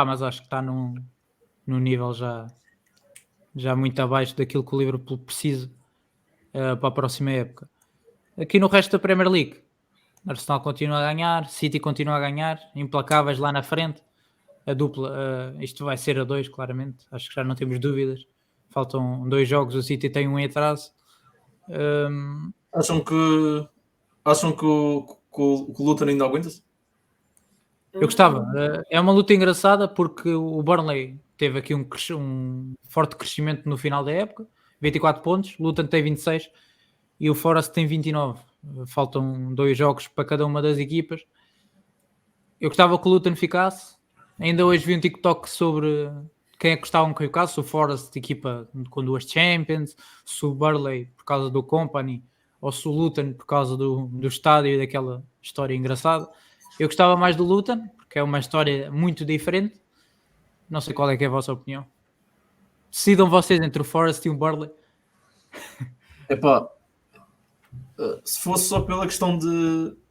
Speaker 1: Mas acho que está num nível já muito abaixo daquilo que o Liverpool precisa para a próxima época. Aqui no resto da Premier League, Arsenal continua a ganhar, City continua a ganhar, implacáveis lá na frente. A dupla, isto vai ser a 2, claramente, acho que já não temos dúvidas. Faltam 2 jogos, o City tem um em atraso.
Speaker 3: Acham que o Luton ainda aguenta-se?
Speaker 1: Eu gostava. É uma luta engraçada porque o Burnley teve aqui um forte crescimento no final da época, 24 pontos, o Luton tem 26 e o Forest tem 29. Faltam 2 jogos para cada uma das equipas. Eu gostava que o Luton ficasse. Ainda hoje vi um TikTok sobre quem é que gostavam que ficasse, se o Forest, equipa com 2 Champions, se o Burnley por causa do Company, ou se o Luton por causa do estádio e daquela história engraçada. Eu gostava mais do Luton, porque é uma história muito diferente. Não sei qual é que é a vossa opinião. Decidam vocês entre o Forest e o Burnley.
Speaker 3: Se fosse só pela questão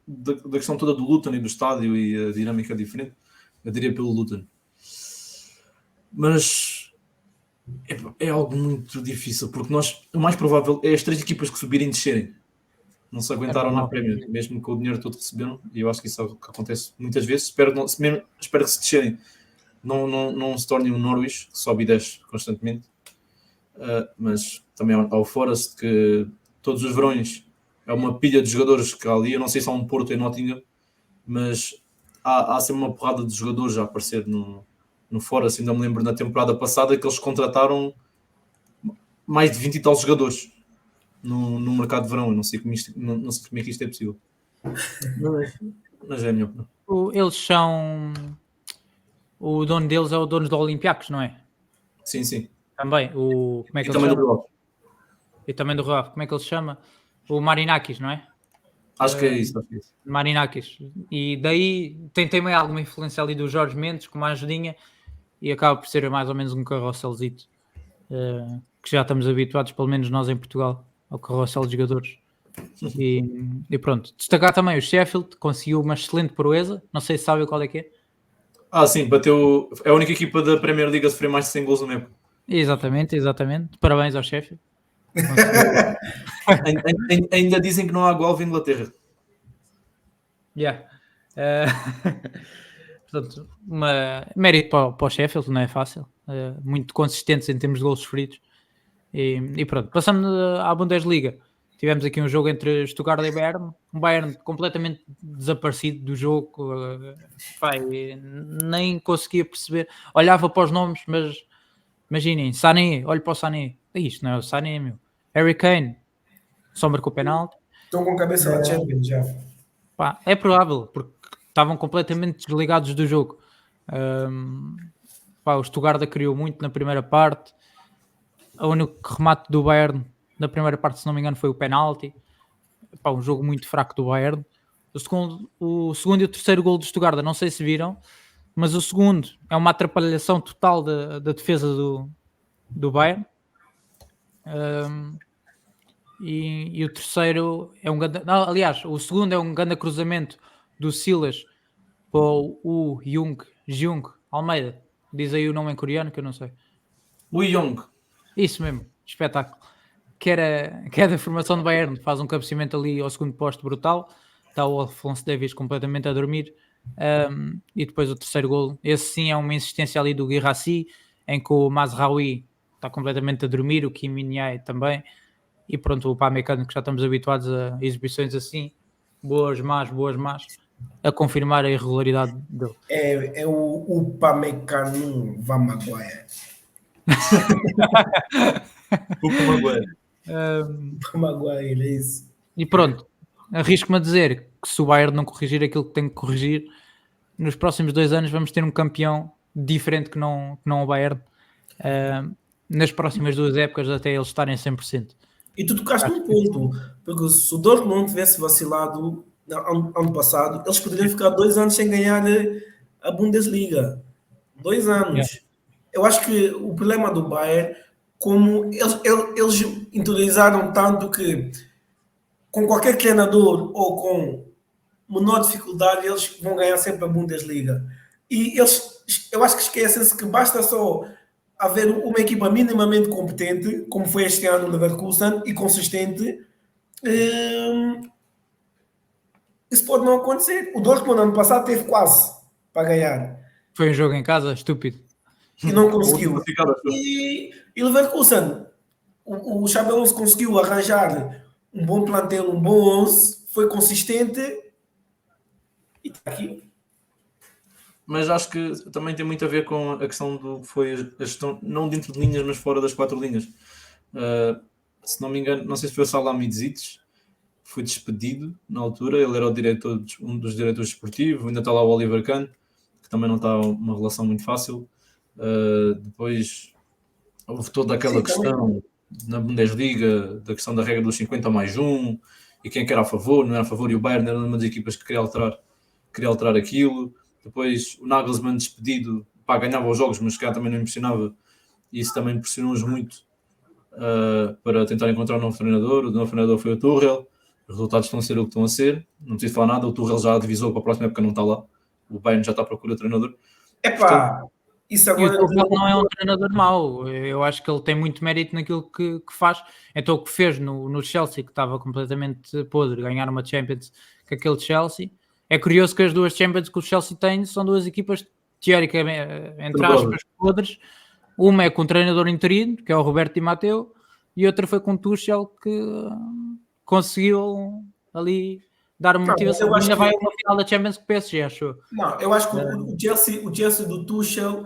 Speaker 3: da questão toda do Luton e do estádio e a dinâmica diferente, eu diria pelo Luton. Mas é algo muito difícil, porque o mais provável é as 3 equipas que subirem e descerem. Não se aguentaram na Premier, mesmo com o dinheiro todo que receberam, e eu acho que isso é o que acontece muitas vezes. Espero que se descerem não se tornem um Norwich, que sobe e desce constantemente. Mas também ao Forest, que todos os verões é uma pilha de jogadores que há ali. Eu não sei se há um Porto em Nottingham, mas há sempre uma porrada de jogadores a aparecer no Forest. Ainda me lembro na temporada passada que eles contrataram mais de 20 e tal jogadores no mercado de verão. Eu não sei como é que isto é possível. Mas é a minha opinião.
Speaker 1: Eles são... O dono deles é o dono do Olympiacos, não é?
Speaker 3: Sim.
Speaker 1: Também. Como é que ele chama? E também do Rio Ave. Como é que ele se chama? O Marinakis, não é?
Speaker 3: Acho que é isso.
Speaker 1: Marinakis. E daí tem também alguma influência ali do Jorge Mendes, com uma ajudinha, e acaba por ser mais ou menos um carrosselzito, que já estamos habituados, pelo menos nós em Portugal, ao carrossel de jogadores. E pronto. Destacar também o Sheffield, conseguiu uma excelente proeza. Não sei se sabe qual é que é.
Speaker 3: Sim, bateu. É a única equipa da Premier League a sofrer mais de 100 gols no mesmo.
Speaker 1: Exatamente. Parabéns ao Sheffield.
Speaker 3: Ainda dizem que não há gol em Inglaterra.
Speaker 1: Portanto, mérito para o Sheffield, não é fácil. muito consistentes em termos de golos sofridos. E pronto, passando à Bundesliga, tivemos aqui um jogo entre Stuttgart e Bayern, um Bayern completamente desaparecido do jogo, nem conseguia perceber, olhava para os nomes, mas imaginem, Sané, olho para o Sané, isto não é o Sané, meu. Harry Kane, só marcou penalti.
Speaker 2: Estão com cabeça na Champions já.
Speaker 1: Pá, é provável, porque estavam completamente desligados do jogo. O Stuttgart criou muito na primeira parte. O único remate do Bayern na primeira parte, se não me engano, foi o penalti. Um jogo muito fraco do Bayern. O segundo e o terceiro gol do Stuttgart, não sei se viram, mas o segundo é uma atrapalhação total da defesa do Bayern. E o terceiro é um grande... aliás, o segundo é um grande cruzamento do Silas para o Jung Almeida. Diz aí o nome em coreano que eu não sei.
Speaker 3: O Young.
Speaker 1: Isso mesmo, espetáculo. Que é da formação do Bayern, faz um cabeceamento ali ao segundo posto brutal. Está o Alphonso Davies completamente a dormir. E depois o terceiro golo. Esse sim é uma insistência ali do Guirassy, em que o Mazraoui está completamente a dormir, o Kim Min-jae também. E pronto, o Pamecano, que já estamos habituados a exibições assim, boas, más, a confirmar a irregularidade dele.
Speaker 2: É o Pamecano Vamaguaia.
Speaker 3: O Pamaguaia.
Speaker 2: Vamaguaia, é isso.
Speaker 1: E pronto, arrisco-me a dizer que se o Bayern não corrigir aquilo que tem que corrigir, nos próximos 2 anos vamos ter um campeão diferente que não o Bayern. Nas próximas 2 épocas até eles estarem 100%.
Speaker 2: E tu tocaste num ponto, porque se o Dortmund não tivesse vacilado ano passado, eles poderiam ficar 2 anos sem ganhar a Bundesliga. 2 anos. Eu acho que o problema do Bayern, como eles interiorizaram tanto que com qualquer treinador ou com menor dificuldade, eles vão ganhar sempre a Bundesliga. E eu acho que esquecem-se que basta só haver uma equipa minimamente competente, como foi este ano o Leverkusen, e consistente. Isso pode não acontecer. O Dortmund ano passado teve quase para ganhar.
Speaker 1: Foi um jogo em casa, estúpido.
Speaker 2: E não conseguiu. E Leverkusen, o Xabi Alonso conseguiu arranjar um bom plantel, um bom 11, foi consistente e está aqui.
Speaker 3: Mas acho que também tem muito a ver com a questão do que foi a gestão, não dentro de linhas, mas fora das 4 linhas. Se não me engano, não sei se foi o Salamidzic, foi despedido na altura. Ele era um dos diretores desportivos. Ainda está lá o Oliver Kahn, que também não está uma relação muito fácil. Depois houve toda aquela questão na Bundesliga, da questão da regra dos 50+1 e quem que era a favor, não era a favor, e o Bayern era uma das equipas que queria alterar aquilo. Depois o Nagelsmann despedido, ganhava os jogos, mas que também não impressionava, e isso também pressionou-os muito para tentar encontrar um novo treinador. O novo treinador foi o Tuchel. Os resultados estão a ser o que estão a ser, não preciso falar nada. O Tuchel já avisou que para a próxima época não está lá, o Bayern já está à procura de treinador.
Speaker 2: Portanto, isso agora...
Speaker 1: E o Tuchel não é um treinador mau, eu acho que ele tem muito mérito naquilo que faz. Então o que fez no Chelsea, que estava completamente podre, ganhar uma Champions com aquele Chelsea. É curioso que as 2 Champions que o Chelsea tem são 2 equipas teoricamente, entre aspas, podres. Uma é com um treinador interino, que é o Roberto Di Matteo, e outra foi com o Tuchel, que conseguiu ali dar uma motivação. Ainda vai a uma final da Champions com o PSG, acho.
Speaker 2: Não, eu acho que o Chelsea do Tuchel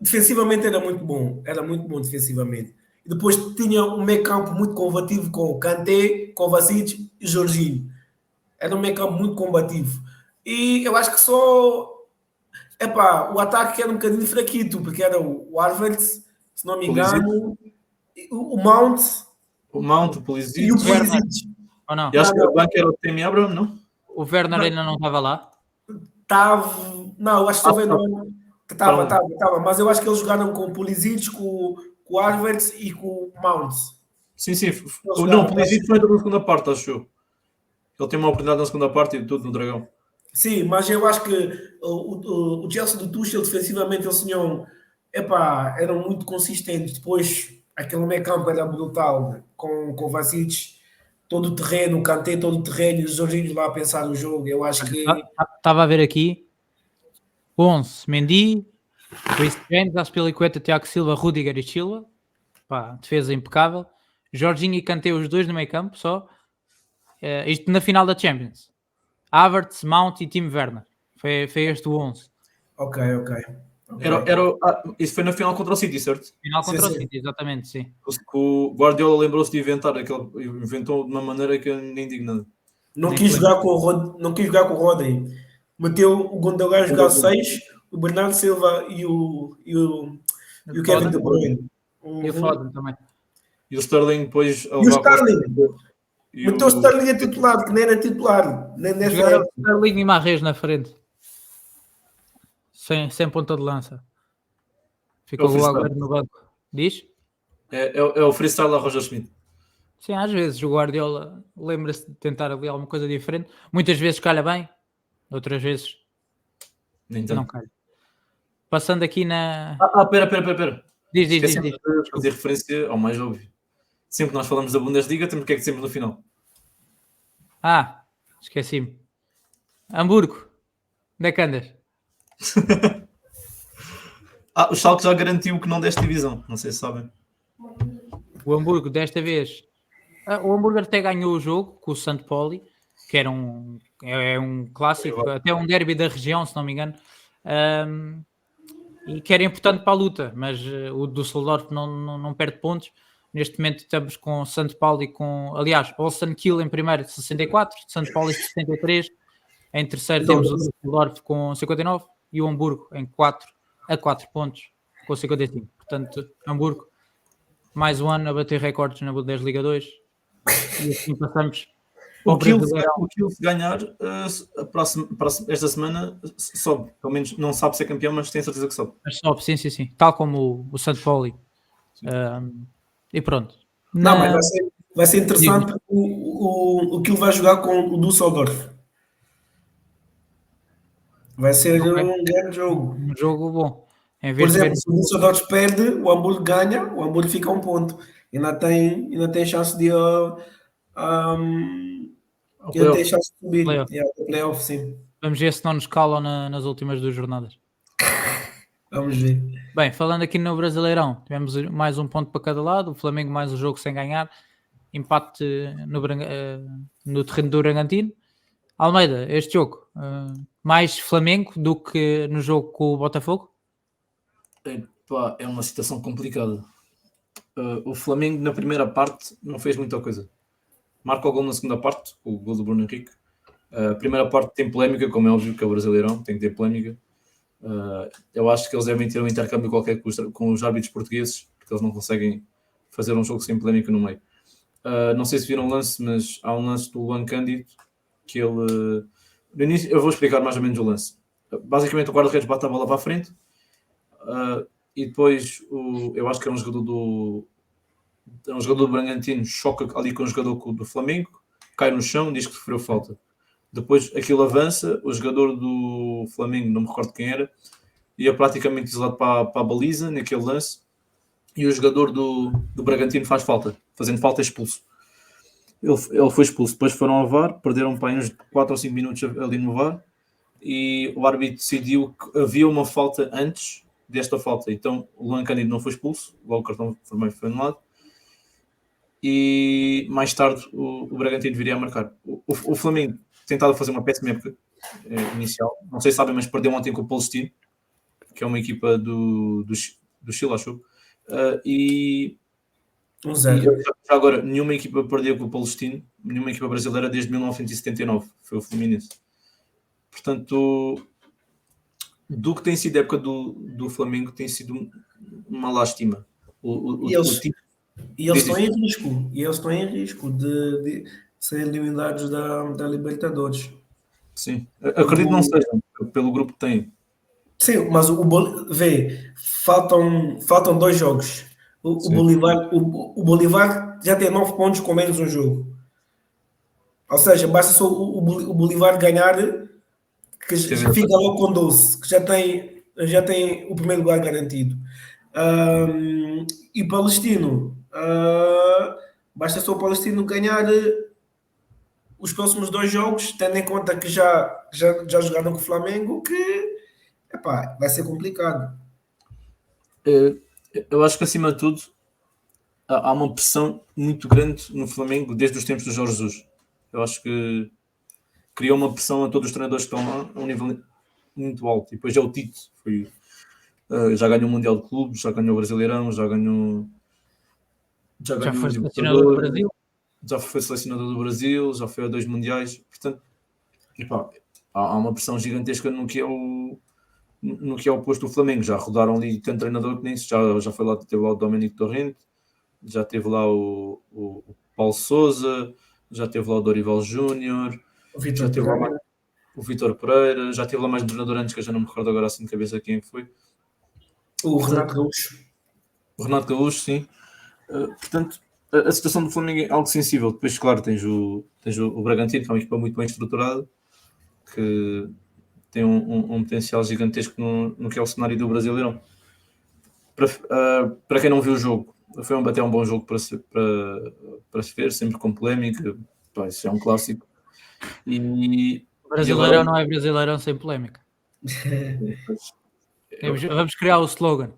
Speaker 2: defensivamente era muito bom defensivamente. E depois tinha um meio campo muito combativo com o Kanté, Kovacic e Jorginho. Era um meio campo muito combativo. E eu acho que só... o ataque era um bocadinho fraquito, porque era o Havertz, se não me engano, o Mount...
Speaker 3: O Pulisic
Speaker 2: e o Pulisic.
Speaker 1: Ou não?
Speaker 3: E acho que o banco era o Temi Abraham, não?
Speaker 1: O Werner ainda não estava lá?
Speaker 2: Não, eu acho que estava, mas eu acho que eles jogaram com o Pulisic, com o Havertz e com o Mount.
Speaker 3: Sim. Não, o Pulisic foi na segunda parte, acho eu. Ele tem uma oportunidade na segunda parte e tudo no Dragão.
Speaker 2: Sim, mas eu acho que o Chelsea do Tuchel defensivamente eles tinham, eram muito consistentes. Depois aquele meio campo era brutal, com o Kovacic todo o terreno, o Kanté todo o terreno e os Jorginhos lá a pensar no jogo. Eu acho que...
Speaker 1: Estava a ver aqui 11, Mendy, Chris James, Aspilicueta, Tiago Silva, Rudiger e Silva. Pá, defesa impecável. Jorginho e Kanté, os dois no meio campo só. Isto na final da Champions. Havertz, Mount e Timo Werner. Foi este o 11.
Speaker 2: Ok.
Speaker 3: Isso foi na final contra o City, certo?
Speaker 1: Final contra o
Speaker 2: Sim.
Speaker 1: City, exatamente, sim.
Speaker 3: O Guardiola lembrou-se de inventar inventou de uma maneira que eu nem digo nada.
Speaker 2: Não quis jogar com o Rodri. Meteu o Gundogan a jogar 6, o Bernardo Silva e o Kevin De Bruyne.
Speaker 1: E o Foden também.
Speaker 3: E o Sterling depois...
Speaker 2: E o Sterling. Meteu o Sterling a titular, que nem era titular.
Speaker 1: Jogaram o Sterling e Mahrez na frente. Sem ponta de lança. Ficou o Agüero no banco. Diz?
Speaker 3: É o freestyle da Roger Schmidt.
Speaker 1: Sim, às vezes o Guardiola lembra-se de tentar ali alguma coisa diferente. Muitas vezes calha bem, outras vezes não calha. Passando aqui na...
Speaker 3: Pera.
Speaker 1: Diz.
Speaker 3: Esquecemos de fazer referência ao mais óbvio. Sempre que nós falamos da Bundesliga, temos que é que sempre no final.
Speaker 1: Esqueci-me. Hamburgo. Onde é que andas?
Speaker 3: O Schalke já garantiu que não deste divisão. Não sei se sabem.
Speaker 1: O Hamburgo, desta vez... O Hamburgo até ganhou o jogo com o St. Pauli, que era um clássico, até um derby da região, se não me engano. E que era importante para a luta, mas o Düsseldorf não perde pontos. Neste momento estamos com o St. Pauli aliás, Olsen Kiel em primeiro de 64, St. Pauli de 63, em terceiro temos o Düsseldorf com 59 e o Hamburgo em 4 pontos com 55. Portanto, Hamburgo mais um ano a bater recordes na Bundesliga 2 e assim passamos.
Speaker 3: O Kiel se ganhar esta semana sobe. Pelo menos não sabe ser campeão, mas tem certeza que sobe.
Speaker 1: Mas sobe, sim. Tal como o St. Pauli. E pronto.
Speaker 2: Não, mas vai ser interessante porque o Kiel vai jogar com o Düsseldorf. Vai ser um grande jogo.
Speaker 1: Um jogo bom.
Speaker 2: Por exemplo, se o Düsseldorf perde, o Hamburgo ganha, o Hamburgo fica a um ponto. Ainda tem chance de... tem chance de subir. Playoff, sim.
Speaker 1: Vamos ver se não nos calam nas últimas 2 jornadas.
Speaker 2: Vamos ver.
Speaker 1: Bem, falando aqui no Brasileirão, tivemos mais um ponto para cada lado. O Flamengo mais um jogo sem ganhar. Empate no terreno do Bragantino. Almeida, este jogo, mais Flamengo do que no jogo com o Botafogo?
Speaker 3: É uma situação complicada. O Flamengo na primeira parte não fez muita coisa. Marca o gol na segunda parte, o gol do Bruno Henrique. A primeira parte tem polémica, como é óbvio que é o Brasileirão, tem que ter polémica. Eu acho que eles devem ter um intercâmbio qualquer com os árbitros portugueses, porque eles não conseguem fazer um jogo sem polémica no meio. Não sei se viram o lance, mas há um lance do Luan Cândido que ele... No início, eu vou explicar mais ou menos o lance. Basicamente o guarda-redes bate a bola para a frente e depois eu acho que é um jogador do Bragantino, choca ali com o jogador do Flamengo, cai no chão, diz que sofreu falta. Depois aquilo avança, o jogador do Flamengo, não me recordo quem era, ia praticamente isolado para a baliza naquele lance e o jogador do Bragantino faz falta, fazendo falta é expulso. Ele foi expulso, depois foram ao VAR, perderam para uns 4 ou 5 minutos ali no VAR e o árbitro decidiu que havia uma falta antes desta falta, então o Luan Cândido não foi expulso, logo o cartão vermelho foi anulado e mais tarde o Bragantino viria a marcar. O Flamengo tentado fazer uma péssima época inicial, não sei se sabem, mas perdeu ontem com o Palestino, que é uma equipa do Chile, acho. E agora, nenhuma equipa perdeu com o Palestino, nenhuma equipa brasileira desde 1979, foi o Fluminense. Portanto, do que tem sido a época do Flamengo, tem sido uma lástima.
Speaker 2: E eles estão em risco de serem eliminados da Libertadores.
Speaker 3: Sim, acredito que não seja, pelo grupo que tem.
Speaker 2: Sim, mas faltam 2 jogos. O Bolívar já tem 9 pontos com menos um jogo. Ou seja, basta só o Bolívar ganhar, que fica logo com 12, que já tem o primeiro lugar garantido. E Palestino, basta só o Palestino ganhar os próximos 2 jogos, tendo em conta que já jogaram com o Flamengo, que vai ser complicado.
Speaker 3: Eu acho que acima de tudo há uma pressão muito grande no Flamengo desde os tempos do Jorge Jesus. Eu acho que criou uma pressão a todos os treinadores que estão lá a um nível muito alto. E depois já o Tito já ganhou o Mundial de Clubes, já ganhou o Brasileirão, já ganhou
Speaker 1: Já
Speaker 3: o
Speaker 1: foi selecionador do
Speaker 3: Libertadores,
Speaker 1: Brasil.
Speaker 3: já foi selecionador do Brasil, já foi a 2 mundiais. Portanto, epá, há uma pressão gigantesca no que é o posto do Flamengo. Já rodaram ali tanto treinador que nem isso. Já foi lá, teve lá o Dominique Torrente, já teve lá o Paulo Sousa, já teve lá o Dorival Júnior,
Speaker 2: O
Speaker 3: já
Speaker 2: Vitor
Speaker 3: teve lá
Speaker 2: Pereira.
Speaker 3: o Vítor Pereira, já teve lá mais treinador antes que eu já não me recordo agora assim de cabeça quem foi.
Speaker 2: O Renato Gaúcho.
Speaker 3: O Renato Gaúcho, sim. Portanto, a situação do Flamengo é algo sensível. Depois, claro, tens o Bragantino, que é uma equipa muito bem estruturada, que tem um potencial gigantesco no que é o cenário do Brasileirão. Para quem não viu o jogo, foi até um bom jogo para se ver, sempre com polémica. Pá, isso é um clássico.
Speaker 1: Brasileirão não é Brasileirão sem polémica. Vamos criar o slogan.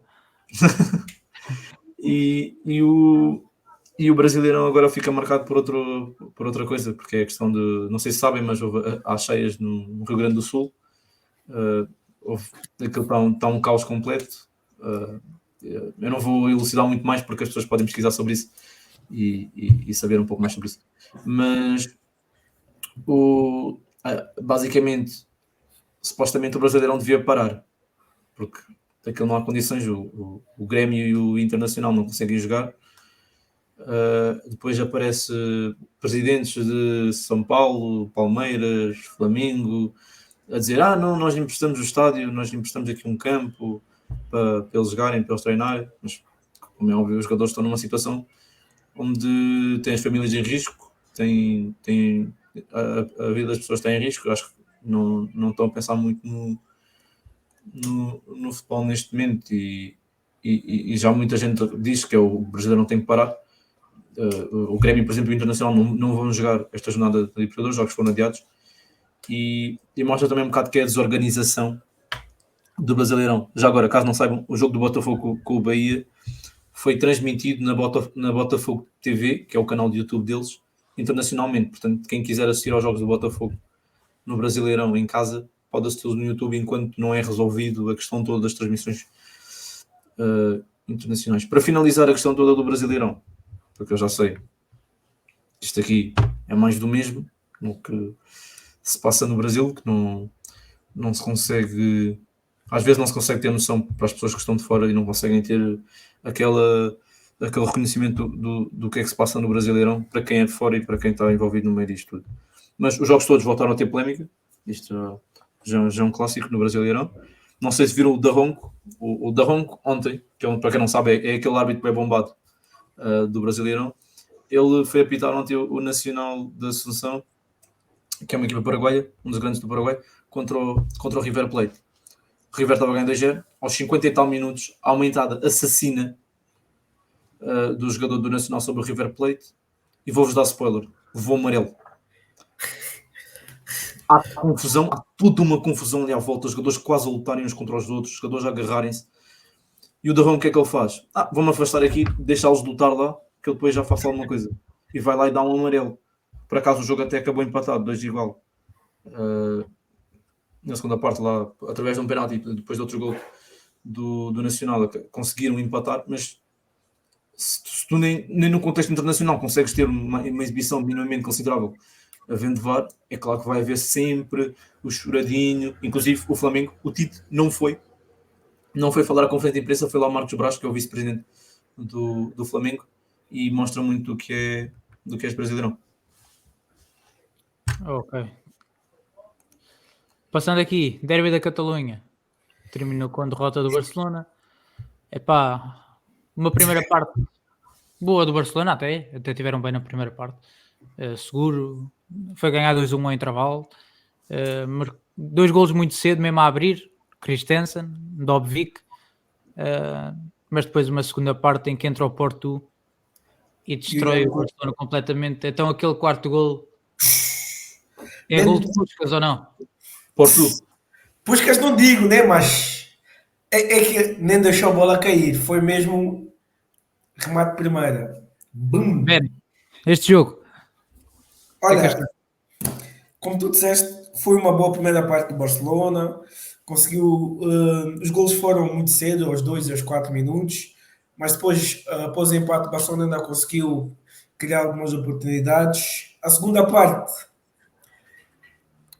Speaker 3: E o Brasileirão agora fica marcado por outra coisa, porque é a questão de, não sei se sabem, mas há cheias no Rio Grande do Sul. Aquilo está um caos completo. Eu não vou elucidar muito mais porque as pessoas podem pesquisar sobre isso e saber um pouco mais sobre isso. Mas basicamente, supostamente o Brasileirão devia parar, porque daquilo não há condições, o Grêmio e o Internacional não conseguem jogar. Depois aparece presidentes de São Paulo, Palmeiras, Flamengo, a dizer, não, nós emprestamos o estádio, nós emprestamos aqui um campo para eles jogarem, para eles treinarem, mas como é óbvio, os jogadores estão numa situação onde têm as famílias em risco, a vida das pessoas está em risco. Eu acho que não estão a pensar muito no futebol neste momento e já muita gente diz que o Brasileiro não tem que parar. O Grêmio, por exemplo, e o Internacional não vão jogar esta jornada de Libertadores, jogos foram adiados, e mostra também um bocado que é a desorganização do Brasileirão. Já agora, caso não saibam, o jogo do Botafogo com o Bahia foi transmitido na Botafogo TV, que é o canal de YouTube deles, internacionalmente. Portanto, quem quiser assistir aos jogos do Botafogo no Brasileirão em casa, pode assistir no YouTube enquanto não é resolvido a questão toda das transmissões internacionais. Para finalizar a questão toda do Brasileirão, porque eu já sei, isto aqui é mais do mesmo no que se passa no Brasil, que não se consegue, às vezes não se consegue ter noção para as pessoas que estão de fora e não conseguem ter aquele reconhecimento do que é que se passa no Brasileirão para quem é de fora e para quem está envolvido no meio disto tudo. Mas os jogos todos voltaram a ter polémica, isto já é um clássico no Brasileirão. Não sei se viram o Daronco. O Daronco ontem, que para quem não sabe é aquele árbitro bem bombado do Brasileirão. Ele foi apitar ontem o Nacional da Assunção, que é uma equipa paraguaia, um dos grandes do Paraguai, contra o River Plate. O River estava ganhando 2-0, aos 50 e tal minutos, a aumentada assassina do jogador do Nacional sobre o River Plate, e vou-vos dar spoiler, levou amarelo. Há confusão, há toda uma confusão ali à volta, os jogadores quase a lutarem uns contra os outros, os jogadores a agarrarem-se. E o Darrão, o que é que ele faz? Vou-me afastar aqui, deixá-los lutar lá, que eu depois já faço alguma coisa. E vai lá e dá um amarelo. Por acaso o jogo até acabou empatado, 2 igual. Na segunda parte lá, através de um penalti, depois de outro gol do Nacional, conseguiram empatar, mas se tu nem no contexto internacional consegues ter uma exibição minimamente considerável havendo VAR, é claro que vai haver sempre o choradinho. Inclusive o Flamengo, o Tite não foi falar à conferência de imprensa, foi lá o Marcos Braz, que é o vice-presidente do Flamengo, e mostra muito do que é este Brasileirão.
Speaker 1: Ok. Passando aqui, Derby da Catalunha. Terminou com a derrota do Barcelona. Uma primeira parte boa do Barcelona, até tiveram bem na primeira parte. Seguro. Foi ganhar 2-1 ao intervalo. 2 golos muito cedo, mesmo a abrir. Christensen, Dobvik. Mas depois uma segunda parte em que entra o Porto e destrói o Barcelona completamente. Então aquele quarto gol é gol de Puskas ou não?
Speaker 3: Porto.
Speaker 2: Puskas não digo, né? Mas É que nem deixou a bola cair, foi mesmo remate de primeira. Bum!
Speaker 1: Bem, este jogo, o que é que
Speaker 2: Olha,
Speaker 1: achaste?
Speaker 2: como tu disseste, foi uma boa primeira parte do Barcelona. Conseguiu. Os golos foram muito cedo, aos 2 e aos 4 minutos, mas depois, após o empate, o Barcelona ainda conseguiu criar algumas oportunidades. A segunda parte,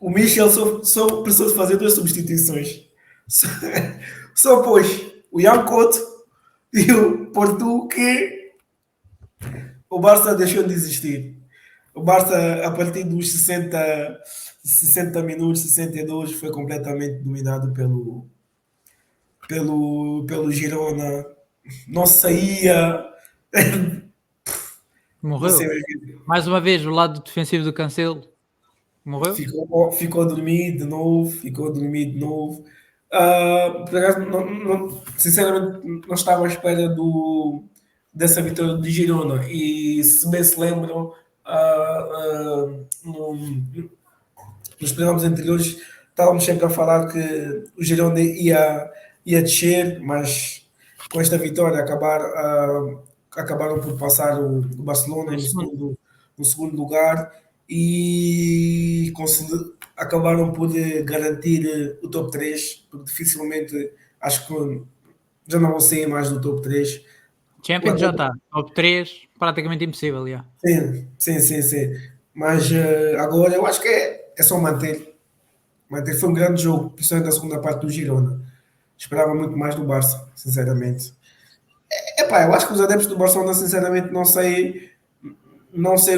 Speaker 2: o Michel só precisou de fazer duas substituições. Só, só pôs o Ian Couto e o Porto que o Barça deixou de existir. O Barça, a partir dos 60 minutos, 62, foi completamente dominado pelo Girona. Não saía. Não sei,
Speaker 1: Morreu. Mais uma vez, o lado defensivo do Cancelo morreu.
Speaker 2: ficou a dormir de novo, ficou a dormir de novo. Por acaso, sinceramente, não estava à espera dessa vitória de Girona. E se bem se lembram, nos programas anteriores estávamos sempre a falar que o Girona ia descer, mas com esta vitória acabaram por passar o Barcelona
Speaker 1: Mas
Speaker 2: no segundo lugar e acabaram por garantir o top 3, porque dificilmente acho que já não vão sair mais do top 3.
Speaker 1: Champions já está. Top 3, praticamente impossível, já.
Speaker 2: Sim, sim, sim, sim. Mas agora eu acho que é só manter. Manter foi um grande jogo, principalmente na segunda parte do Girona. Esperava muito mais do Barça, sinceramente. Epá, eu acho que os adeptos do Barcelona, sinceramente, não sei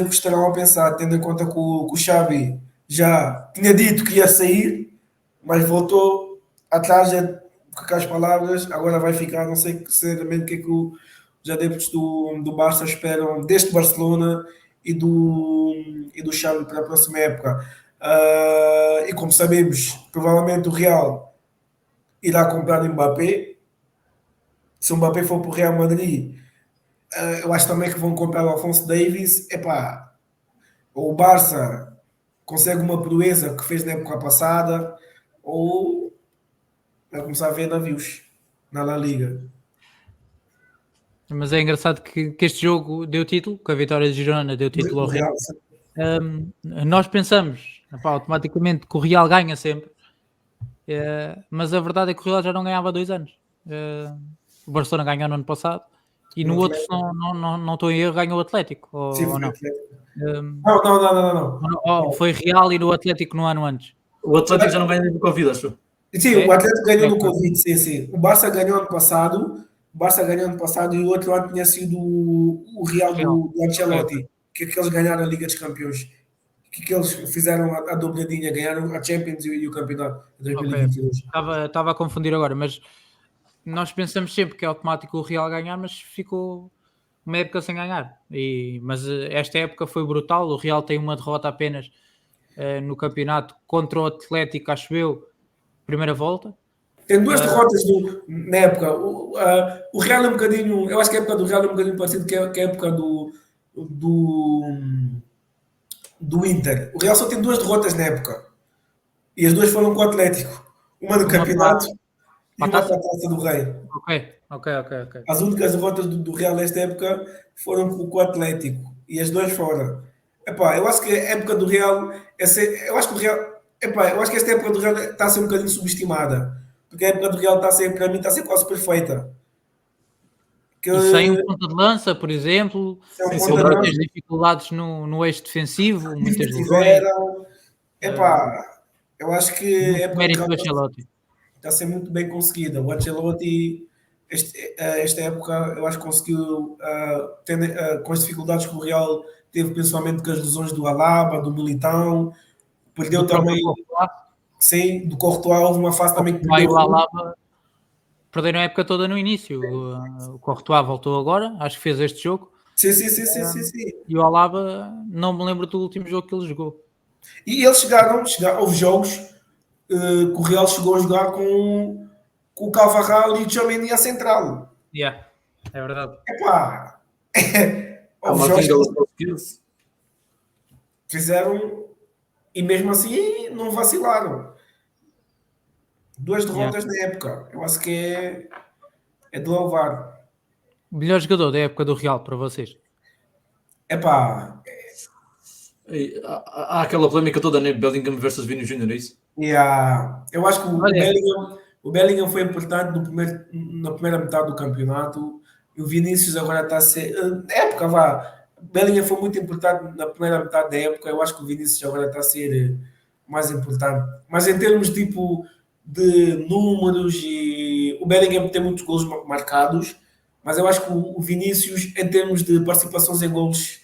Speaker 2: o que estarão a pensar, tendo em conta que o Xavi já tinha dito que ia sair, mas voltou atrás com aquelas palavras, agora vai ficar, não sei sinceramente o que é que os adeptos do Barça esperam deste Barcelona e do Xavi para a próxima época. E como sabemos, provavelmente o Real irá comprar o Mbappé. Se o Mbappé for para o Real Madrid, eu acho também que vão comprar o Alphonso Davies. Epá, ou o Barça consegue uma proeza que fez na época passada, ou vai começar a ver navios na La Liga.
Speaker 1: Mas é engraçado que este jogo deu título, que a vitória de Girona deu título ao
Speaker 2: Do
Speaker 1: Real.
Speaker 2: Real.
Speaker 1: Nós pensamos, epá, automaticamente, que o Real ganha sempre. Mas a verdade é que o Real já não ganhava há 2 anos. O Barcelona ganhou no ano passado e
Speaker 2: No
Speaker 1: no outro, se
Speaker 2: Atlético.
Speaker 1: não estou em erro, ganhou o Atlético,
Speaker 2: Sim,
Speaker 1: ou
Speaker 2: foi o
Speaker 1: não?
Speaker 2: Atlético.
Speaker 1: Um,
Speaker 2: Não, não, não, não, não.
Speaker 1: ou foi Real e no Atlético no ano antes.
Speaker 3: O Atlético já não ganha nem com a vida, acho.
Speaker 2: Sim,
Speaker 1: É?
Speaker 2: o Atlético ganhou
Speaker 1: É,
Speaker 2: no Covid, sim, sim. O Barça ganhou ano passado. O Barça ganhou ano passado e o outro ano tinha sido o Real
Speaker 1: Real.
Speaker 2: do
Speaker 1: Ok.
Speaker 2: Ancelotti, que eles ganharam a Liga dos Campeões. Que eles fizeram a dobradinha, ganharam a Champions e o Campeonato de
Speaker 1: Ok.
Speaker 2: 2022.
Speaker 1: Estava a confundir agora, mas nós pensamos sempre que é automático o Real ganhar, mas ficou uma época sem ganhar. Mas esta época foi brutal. O Real tem uma derrota apenas no campeonato contra o Atlético, acho eu, primeira volta.
Speaker 2: Tem duas
Speaker 1: Ah,
Speaker 2: derrotas na época. O Real é um bocadinho. Eu acho que a época do Real é um bocadinho parecido que a época do, do Inter. O Real só tem duas derrotas na época. E as duas foram com o Atlético. Uma no
Speaker 1: uma
Speaker 2: campeonato
Speaker 1: para
Speaker 2: e
Speaker 1: a
Speaker 2: uma para
Speaker 1: taça?
Speaker 2: a Taça do Rei.
Speaker 1: Ok, ok, ok, ok.
Speaker 2: As únicas derrotas do Real nesta época foram com o Atlético. E as duas fora. Epá, eu acho que a época do Real. Eu acho que o Real. Epá, eu acho que esta época do Real está a ser um bocadinho subestimada. Porque a época do Real está a ser, para mim, está a ser quase perfeita. Que
Speaker 1: E sem um ponta de lança, por exemplo,
Speaker 2: é um
Speaker 3: Sim, sim,
Speaker 2: ponta
Speaker 3: o
Speaker 2: de
Speaker 3: Braga.
Speaker 1: muitas
Speaker 2: lança
Speaker 1: dificuldades no eixo defensivo,
Speaker 2: que
Speaker 1: muitas lesões,
Speaker 2: tiveram. Epá, eu acho que a
Speaker 1: muito
Speaker 2: época do
Speaker 1: mérito
Speaker 2: Real
Speaker 1: do Ancelotti.
Speaker 2: está a ser muito bem conseguida. O Ancelotti, esta época, eu acho que conseguiu, com as dificuldades que o Real teve, principalmente com as lesões do Alaba, do Militão,
Speaker 1: Do
Speaker 2: perdeu
Speaker 1: próprio
Speaker 2: também,
Speaker 1: Courtois,
Speaker 2: sim, do Courtois, houve uma fase
Speaker 1: o
Speaker 2: também que
Speaker 1: Courtois
Speaker 2: perdeu
Speaker 1: e o
Speaker 2: rumo.
Speaker 1: Alaba perderam a época toda no início. O Courtois voltou agora, acho que fez este jogo,
Speaker 2: Sim, sim, sim, sim, sim, sim.
Speaker 1: e o Alaba não me lembro do último jogo que ele jogou.
Speaker 2: E eles houve jogos que o Real chegou a jogar com o Carvajal e o Tchouaméni à central.
Speaker 1: Yeah, é verdade.
Speaker 2: Epá,
Speaker 3: A
Speaker 2: houve jogos
Speaker 3: Marquinhos
Speaker 2: que
Speaker 3: Skills.
Speaker 2: fizeram e mesmo assim não vacilaram. 2 derrotas na época. Eu acho que é de louvar.
Speaker 1: O melhor jogador da época do Real para vocês?
Speaker 2: Epá,
Speaker 3: Há aquela polémica toda, né? Bellingham versus Vini Júnior, é isso?
Speaker 2: eu acho que
Speaker 1: Olha,
Speaker 2: o Bellingham foi importante na primeira metade do campeonato. E o Vinícius agora está a ser. Na época, vá. Bellingham foi muito importante na primeira metade da época. Eu acho que o Vinícius agora está a ser mais importante. Mas em termos tipo de números, e o Bellingham tem muitos gols marcados. Mas eu acho que o Vinícius, em termos de participações em gols,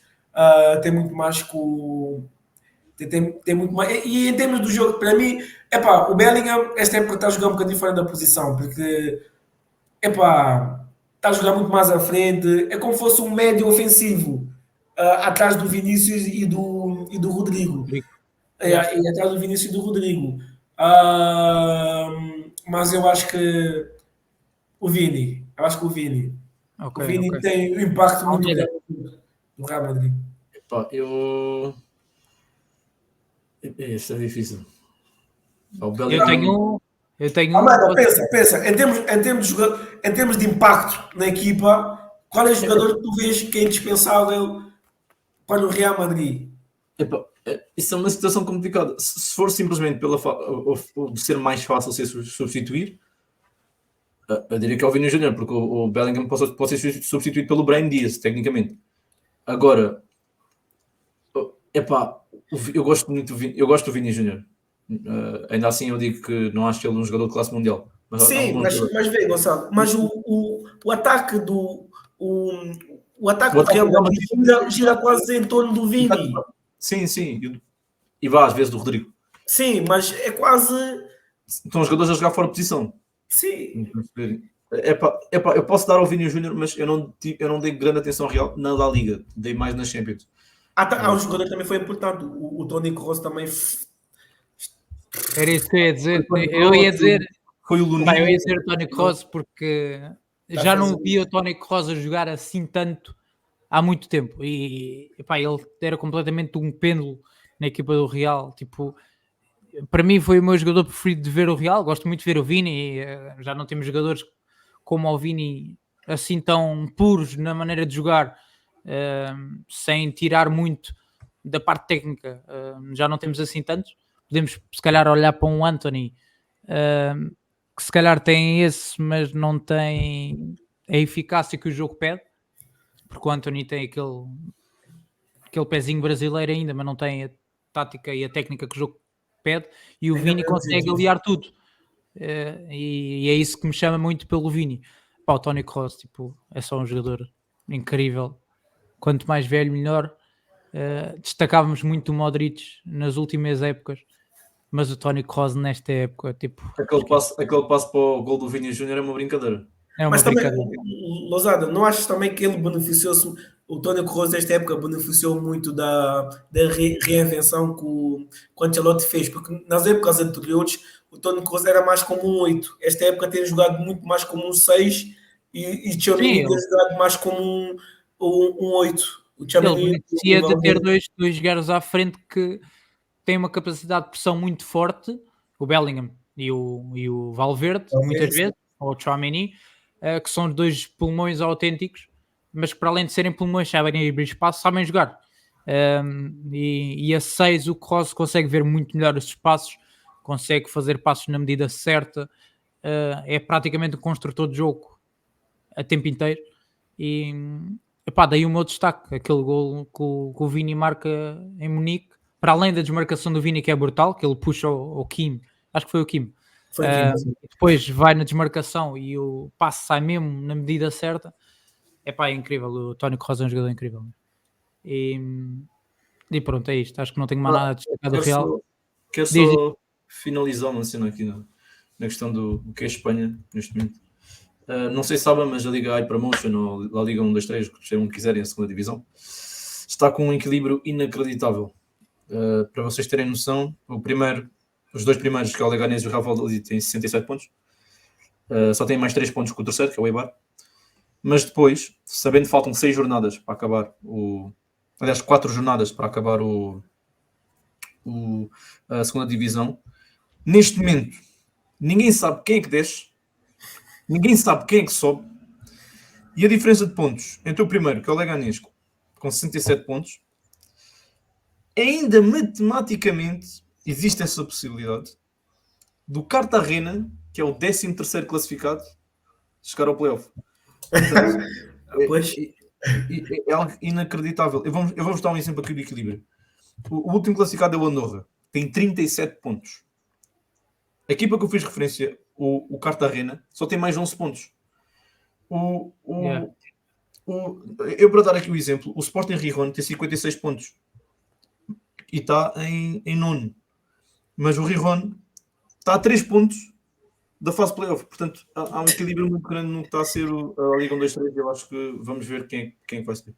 Speaker 2: tem muito mais que o. Tem muito mais. E em termos do jogo, para mim, epá, o Bellingham, esta época está a jogar um bocadinho fora da posição, porque epá, está a jogar muito mais à frente. É como se fosse um médio ofensivo atrás do Vinícius e do Rodrigo.
Speaker 1: Rodrigo. Yeah.
Speaker 2: E atrás do Vinícius e do Rodrigo. Ah, mas eu acho que o Vini, eu acho que o Vini.
Speaker 1: Ok,
Speaker 2: O Vini
Speaker 1: ok.
Speaker 2: tem um impacto muito
Speaker 1: Almeida.
Speaker 2: grande no Real Madrid.
Speaker 3: Epá, Isso é difícil. O Bellingham...
Speaker 1: Eu tenho
Speaker 2: Amanda, pensa, em termos de impacto na equipa, qual é o jogador que tu vês que é indispensável para o Real Madrid?
Speaker 3: Epá, isso é uma situação complicada. Se for simplesmente de ser mais fácil ser substituir, eu diria que é o Vini Júnior, porque o Bellingham pode ser substituído pelo Brahim Diaz, tecnicamente. Agora, epá, eu gosto muito do Vini Júnior. Ainda assim eu digo que não acho ele um jogador de classe mundial.
Speaker 2: Sim, mas vê, Gonçalo, mas o ataque do o ataque do Real Madrid gira quase em torno do Vini.
Speaker 3: Sim. E vá às vezes do Rodrigo.
Speaker 2: Sim, mas é quase.
Speaker 3: Estão os jogadores a jogar fora de posição.
Speaker 2: Sim.
Speaker 3: Epá, eu posso dar ao Vini Júnior, mas eu não dei grande atenção real na La Liga. Dei mais nas Champions.
Speaker 2: O jogador também foi importante. O Toni Kroos também.
Speaker 1: Era isso que eu ia dizer. Eu ia dizer.
Speaker 3: Foi o Lunin.
Speaker 1: Eu ia dizer o Toni Kroos porque já não vi o Toni Kroos a jogar assim tanto há muito tempo. E epá, ele era completamente um pêndulo na equipa do Real. Tipo, para mim foi o meu jogador preferido de ver o Real. Gosto muito de ver o Vini. Já não temos jogadores como o Vini assim tão puros na maneira de jogar, sem tirar muito da parte técnica. Já não temos assim tantos. Podemos se calhar olhar para um Anthony que se calhar tem esse, mas não tem a eficácia que o jogo pede, porque o Anthony tem aquele pezinho brasileiro ainda, mas não tem a tática e a técnica que o jogo pede, e o Vini consegue aliar tudo. E é isso que me chama muito pelo Vini. Pá, o Toni Kroos, tipo, é só um jogador incrível. Quanto mais velho, melhor. Destacávamos muito o Modric nas últimas épocas, mas o Toni Kroos nesta época, tipo...
Speaker 3: Aquele passo para o gol do Vini Júnior é uma brincadeira.
Speaker 1: É uma
Speaker 2: Mas também,
Speaker 1: brincadeira.
Speaker 2: Lozada, não achas também que ele beneficiou-se, o Toni Kroos nesta época beneficiou muito da reinvenção que o Ancelotti fez, porque nas épocas anteriores o Toni Kroos era mais como um 8, esta época tem jogado muito mais como um 6 e Tchouaméni tem jogado mais como um 8.
Speaker 1: Ele beneficia de ter dois jogadores à frente que têm uma capacidade de pressão muito forte, o Bellingham e o Valverde, muitas vezes, ou o Tchouaméni, que são dois pulmões autênticos, mas que para além de serem pulmões sabem abrir espaço, sabem jogar. E a 6 o Kroos consegue ver muito melhor os espaços, consegue fazer passos na medida certa, é praticamente um construtor de jogo a tempo inteiro. E epá, daí o meu destaque, aquele gol que o Vini marca em Munique, para além da desmarcação do Vini que é brutal, que ele puxa o Kim, acho que foi o Kim, depois vai na desmarcação e o passe sai mesmo na medida certa. Epá, é incrível, o Toni Kroos é um jogador incrível. E pronto, é isto, acho que não tenho mais nada a destacar do Real.
Speaker 3: Quero só finalizar uma cena aqui na questão do que é Espanha neste momento. Não sei se sabem, mas a Liga Hypermotion ou a Liga 1, 2, 3, que quiserem a segunda divisão, está com um equilíbrio inacreditável. Para vocês terem noção, os dois primeiros, que é o Leganés e o Real Valladolid, têm 67 pontos. Só têm mais 3 pontos que o terceiro, que é o Eibar. Mas depois, sabendo que faltam 6 jornadas para acabar aliás, 4 jornadas para acabar a segunda divisão, neste momento ninguém sabe quem é que desce, ninguém sabe quem é que sobe, e a diferença de pontos entre o primeiro, que é o Leganés, com 67 pontos, ainda matematicamente existe essa possibilidade do Cartagena, que é o 13º classificado, chegar ao playoff. Portanto,
Speaker 2: Pois.
Speaker 3: é algo inacreditável. Eu vou dar um exemplo aqui do equilíbrio. O último classificado é o Andorra, tem 37 pontos. A equipa que eu fiz referência, o Cartagena, só tem mais 11 pontos. Eu, para dar aqui o exemplo, o Sporting Gijón tem 56 pontos e está em nono. Mas o Gijón está a 3 pontos da fase playoff. Portanto, há um equilíbrio muito grande no que está a ser a Liga 1-2-3. Eu acho que vamos ver quem vai ser.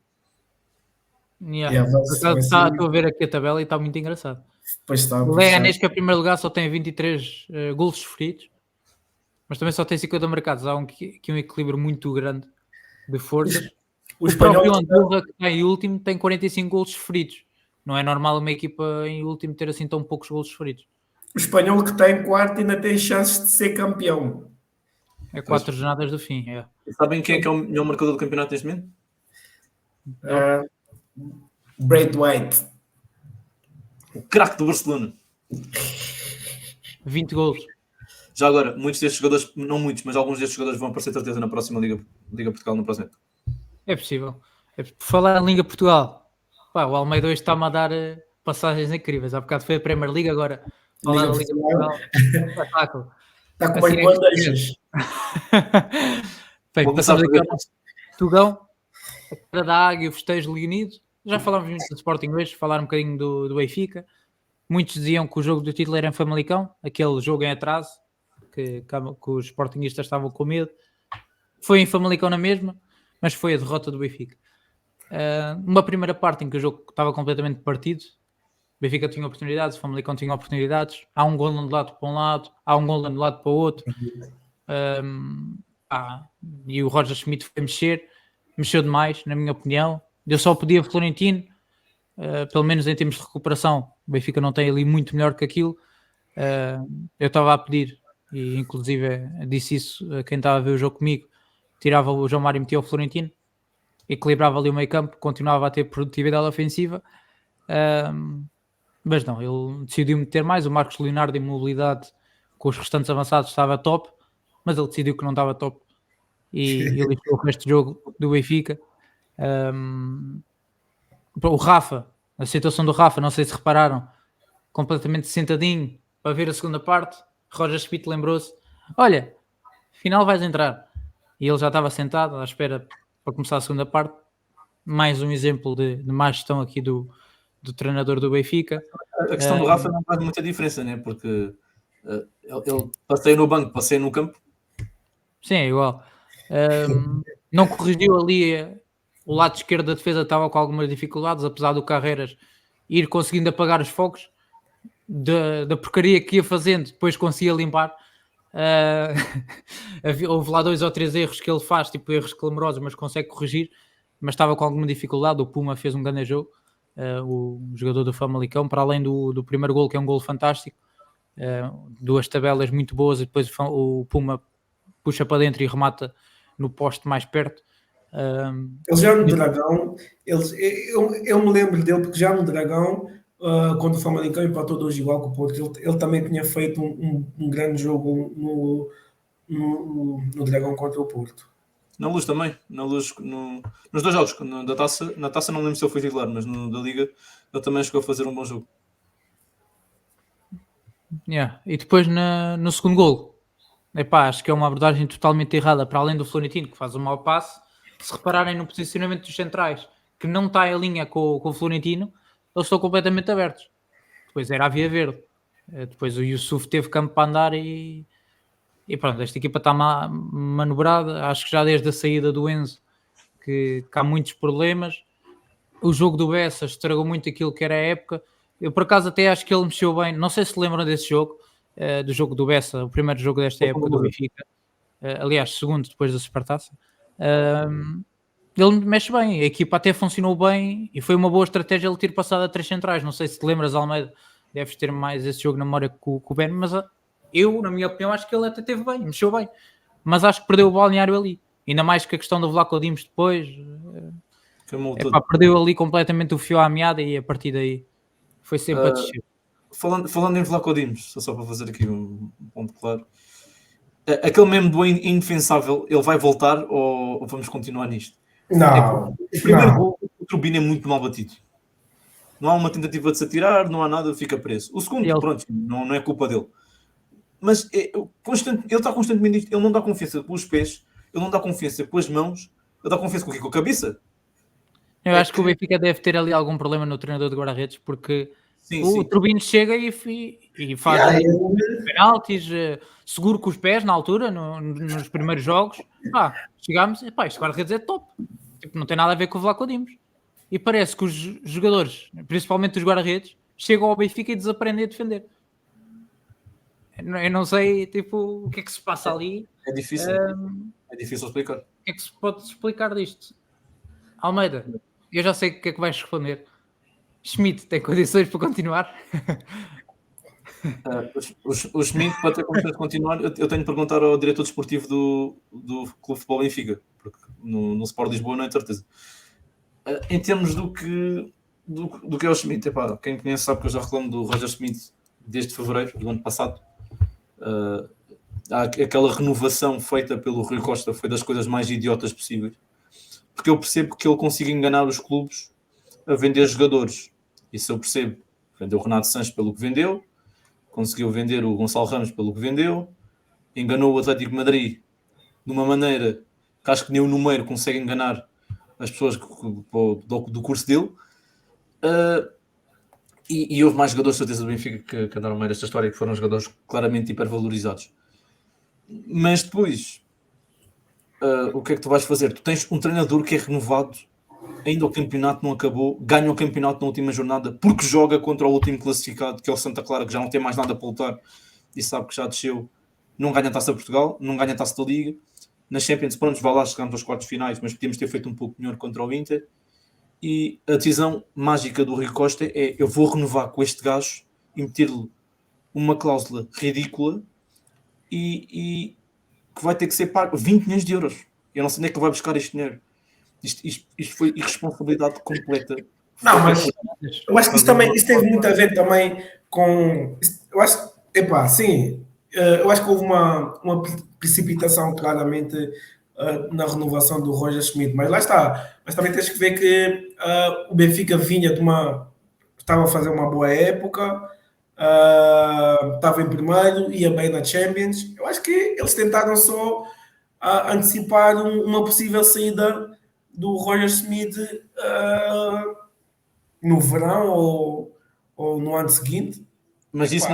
Speaker 1: Estou a ver aqui a tabela e está muito engraçado. O Leganés, que é o primeiro lugar, só tem 23 golos sofridos, mas também só tem 50 marcados. Há um equilíbrio muito grande de forças. O próprio Andorra, que está em último, tem 45 golos sofridos. Não é normal uma equipa em último ter assim tão poucos golos sofridos.
Speaker 2: O Espanhol, que está em quarto, ainda tem chances de ser campeão.
Speaker 1: É 4 jornadas do fim. É.
Speaker 3: Sabem quem é que é o melhor marcador do campeonato neste momento?
Speaker 2: Brad White.
Speaker 3: O craque do Barcelona.
Speaker 1: 20 golos.
Speaker 3: Já agora, muitos destes jogadores, não muitos, mas alguns destes jogadores vão aparecer certeza na próxima Liga Portugal no próximo ano.
Speaker 1: É possível. Por falar em Liga Portugal, o Almeida hoje está-me a dar passagens incríveis. Há bocado foi a Premier League, agora falar da Liga Portugal. Espetáculo.
Speaker 2: Está com umas bandejas.
Speaker 1: Bem, passamos aqui ao Tugão, a cara da Águia, o festejo leonido. Já falámos muito do Sporting hoje, falar um bocadinho do Benfica. Muitos diziam que o jogo do título era em Famalicão, aquele jogo em atraso, que os sportinguistas estavam com medo. Foi em Famalicão na mesma, mas foi a derrota do Benfica. Uma primeira parte em que o jogo estava completamente partido. O Benfica tinha oportunidades, o Famalicão tinha oportunidades. Há um gol anulado para um lado, há um gol anulado para o outro. E o Roger Schmidt foi mexeu demais, na minha opinião. Eu só pedia Florentino, pelo menos em termos de recuperação. O Benfica não tem ali muito melhor que aquilo. Eu estava a pedir, e inclusive disse isso a quem estava a ver o jogo comigo, tirava o João Mário e metia o Florentino, equilibrava ali o meio campo, continuava a ter produtividade ofensiva, mas não, ele decidiu meter mais. O Marcos Leonardo em mobilidade com os restantes avançados estava top, mas ele decidiu que não estava top e ele deixou o resto do jogo do Benfica. O Rafa, a situação do Rafa, não sei se repararam, completamente sentadinho para ver a segunda parte. Roger Schmidt lembrou-se: olha, afinal vais entrar. E ele já estava sentado à espera para começar a segunda parte. Mais um exemplo de má gestão aqui do treinador do Benfica.
Speaker 3: A questão do Rafa não faz muita diferença, né? Porque ele passeia no banco, passeia no campo.
Speaker 1: Sim, é igual. Não corrigiu ali. O lado esquerdo da defesa estava com algumas dificuldades, apesar do Carreiras ir conseguindo apagar os focos da porcaria que ia fazendo, depois conseguia limpar. Houve lá 2 ou 3 erros que ele faz, tipo erros clamorosos, mas consegue corrigir, mas estava com alguma dificuldade. O Puma fez um grande jogo, o jogador do Famalicão, para além do primeiro golo, que é um golo fantástico, 2 tabelas muito boas, e depois o Puma puxa para dentro e remata no poste mais perto.
Speaker 2: Ele já no Dragão, eu me lembro dele porque já no Dragão, quando o Famalicão empatou 2 igual com o Porto, ele também tinha feito um grande jogo no Dragão contra o Porto.
Speaker 3: Na Luz também, nos 2 jogos, na taça não lembro se ele foi titular, mas da Liga ele também chegou a fazer um bom jogo.
Speaker 1: E depois no segundo golo, acho que é uma abordagem totalmente errada, para além do Florentino, que faz um mau passe. Se repararem no posicionamento dos centrais, que não está em linha com o Florentino, eles estão completamente abertos. Depois era a Via Verde. Depois o Yusuf teve campo para andar e pronto, esta equipa está manobrada. Acho que já desde a saída do Enzo que há muitos problemas. O jogo do Bessa estragou muito aquilo que era a época. Eu por acaso até acho que ele mexeu bem. Não sei se lembram desse jogo, do jogo do Bessa, o primeiro jogo desta época do Benfica. Aliás, segundo depois da Supertaça. Ele mexe bem, a equipa até funcionou bem e foi uma boa estratégia ele ter passado a 3 centrais. Não sei se te lembras, Almeida, deves ter mais esse jogo na memória com o Ben, mas Eu, na minha opinião, acho que ele até teve bem, mexeu bem. Mas acho que perdeu o balneário ali. Ainda mais que a questão do Vlaco Dimos depois. Perdeu ali completamente o fio à meada e a partir daí foi sempre a descer.
Speaker 3: Falando em Vlaco Dimos, só para fazer aqui um ponto claro. Aquele mesmo do indefensável, ele vai voltar ou vamos continuar nisto?
Speaker 2: Não.
Speaker 3: O primeiro gol, o Trubin é muito mal batido. Não há uma tentativa de se atirar, não há nada, fica preso. O segundo, pronto, não é culpa dele. Mas ele está constantemente... Ele não dá confiança pelos pés, ele não dá confiança pelas mãos, ele dá confiança com a cabeça.
Speaker 1: Eu acho que o Benfica deve ter ali algum problema no treinador de guarda-redes, porque o Trubin chega e faz penaltis, seguro com os pés na altura, nos primeiros jogos. Chegámos, este guarda-redes é top. Tipo, não tem nada a ver com o Vlaco Dimos. E parece que os jogadores, principalmente os guarda-redes, chegam ao Benfica e desaprendem a defender. Eu não sei, tipo, o que é que se passa ali.
Speaker 3: É difícil. É difícil explicar.
Speaker 1: O que é que se pode explicar disto? Almeida, eu já sei o que é que vais responder. Schmidt tem condições para continuar?
Speaker 3: O Schmidt, para ter condições de continuar, eu tenho de perguntar ao diretor desportivo do Clube de Futebol Benfica, porque no Sport Lisboa não é de certeza. Em termos do que é o Schmidt, quem conhece sabe que eu já reclamo do Roger Schmidt desde fevereiro do ano passado. Aquela renovação feita pelo Rui Costa foi das coisas mais idiotas possíveis, porque eu percebo que ele consiga enganar os clubes a vender jogadores. Isso eu percebo. Vendeu o Renato Sanches pelo que vendeu, conseguiu vender o Gonçalo Ramos pelo que vendeu, enganou o Atlético de Madrid de uma maneira que acho que nem o número consegue enganar as pessoas do curso dele. E houve mais jogadores, de certeza, do Benfica que andaram meio desta história, que foram jogadores claramente hipervalorizados. Mas depois, o que é que tu vais fazer? Tu tens um treinador que é renovado, ainda o campeonato não acabou, ganha o campeonato na última jornada, porque joga contra o último classificado, que é o Santa Clara, que já não tem mais nada para lutar, e sabe que já desceu. Não ganha a Taça de Portugal, não ganha a Taça da Liga. Na Champions, pronto, vai lá, chegamos aos quartos finais, mas podíamos ter feito um pouco melhor contra o Inter. E a decisão mágica do Rui Costa é: eu vou renovar com este gajo e meter-lhe uma cláusula ridícula e que vai ter que ser pago 20 milhões de euros. Eu não sei onde é que ele vai buscar este dinheiro. Isto foi irresponsabilidade completa.
Speaker 2: Não, mas eu acho que isso teve muito a ver também com... Eu acho, sim, eu acho que houve uma precipitação claramente na renovação do Roger Schmidt, mas lá está. Mas também tens que ver que o Benfica vinha estava a fazer uma boa época, estava em primeiro, ia bem na Champions. Eu acho que eles tentaram só antecipar uma possível saída do Roger Schmidt no verão ou no ano seguinte.
Speaker 3: Mas isso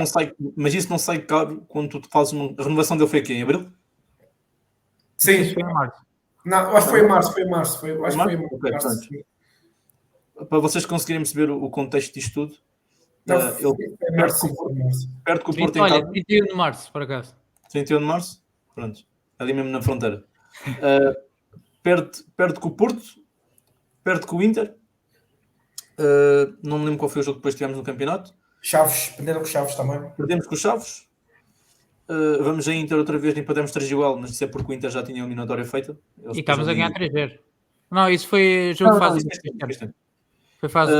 Speaker 3: não sai caro quando tu fazes uma... A renovação dele foi aqui em abril?
Speaker 2: Sim.
Speaker 1: Foi em março.
Speaker 2: Não, acho que foi em março. Acho que foi em março.
Speaker 3: Okay, para vocês conseguirem perceber o contexto disto tudo,
Speaker 2: ele
Speaker 3: perde com o Porto
Speaker 1: em casa.
Speaker 3: Olha,
Speaker 1: 31 de março, por acaso.
Speaker 3: 31 de março? Pronto. Ali mesmo na fronteira. Perde com o Porto, perde com o Inter. Não me lembro qual foi o jogo que depois tivemos no campeonato.
Speaker 2: Chaves, perderam com Chaves também.
Speaker 3: Perdemos com os Chaves. Vamos a Inter outra vez, nem podemos 3 igual, mas isso é porque o Inter já tinha a eliminatória feita.
Speaker 1: E estávamos a ganhar 3-0. Não, isso foi jogo de fase. Foi fase.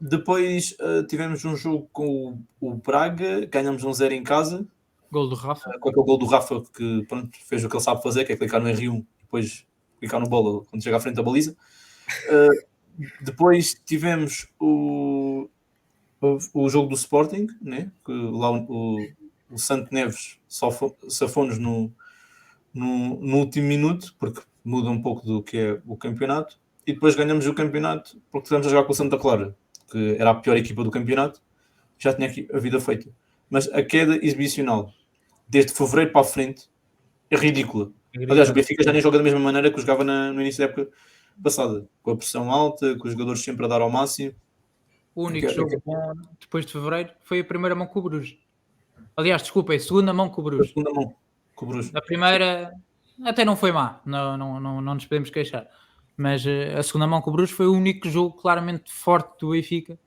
Speaker 3: Depois tivemos um jogo com o Braga, ganhamos 1-0 em casa.
Speaker 1: Gol do Rafa.
Speaker 3: Com aquele gol do Rafa que pronto, fez o que ele sabe fazer, que é clicar no R1 e depois clicar no bola quando chega à frente da baliza. Depois tivemos o jogo do Sporting, né? Que lá o Santo Neves safou-nos no último minuto, porque muda um pouco do que é o campeonato, e depois ganhamos o campeonato porque estivemos a jogar com o Santa Clara, que era a pior equipa do campeonato, já tinha aqui a vida feita. Mas a queda exibicional desde fevereiro para a frente é ridícula. Aliás, o Benfica já nem joga da mesma maneira que jogava no início da época passada, com a pressão alta, com os jogadores sempre a dar ao máximo.
Speaker 1: O único jogo bom depois de fevereiro foi a primeira mão com o Bruges. Aliás, desculpa, é a segunda mão com o Bruges.
Speaker 3: A segunda mão com o Bruges.
Speaker 1: A primeira até não foi má, não nos podemos queixar. Mas a segunda mão com o Bruges foi o único jogo claramente forte do Benfica.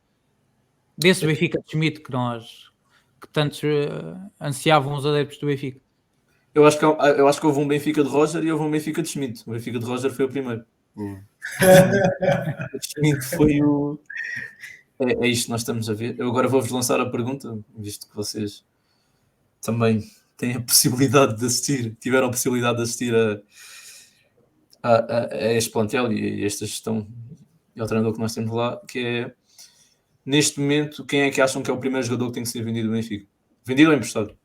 Speaker 1: Desse Benfica de Schmidt que nós que tantos ansiavam os adeptos do Benfica.
Speaker 3: Eu acho que houve um Benfica de Roger e houve um Benfica de Schmidt. O Benfica de Roger foi o primeiro. O Schmidt foi o... É isto que nós estamos a ver. Eu agora vou-vos lançar a pergunta, visto que vocês também têm a possibilidade de assistir, tiveram a possibilidade de assistir a este plantel e a esta gestão e ao treinador que nós temos lá, que é, neste momento, quem é que acham que é o primeiro jogador que tem que ser vendido no Benfica? Vendido ou emprestado?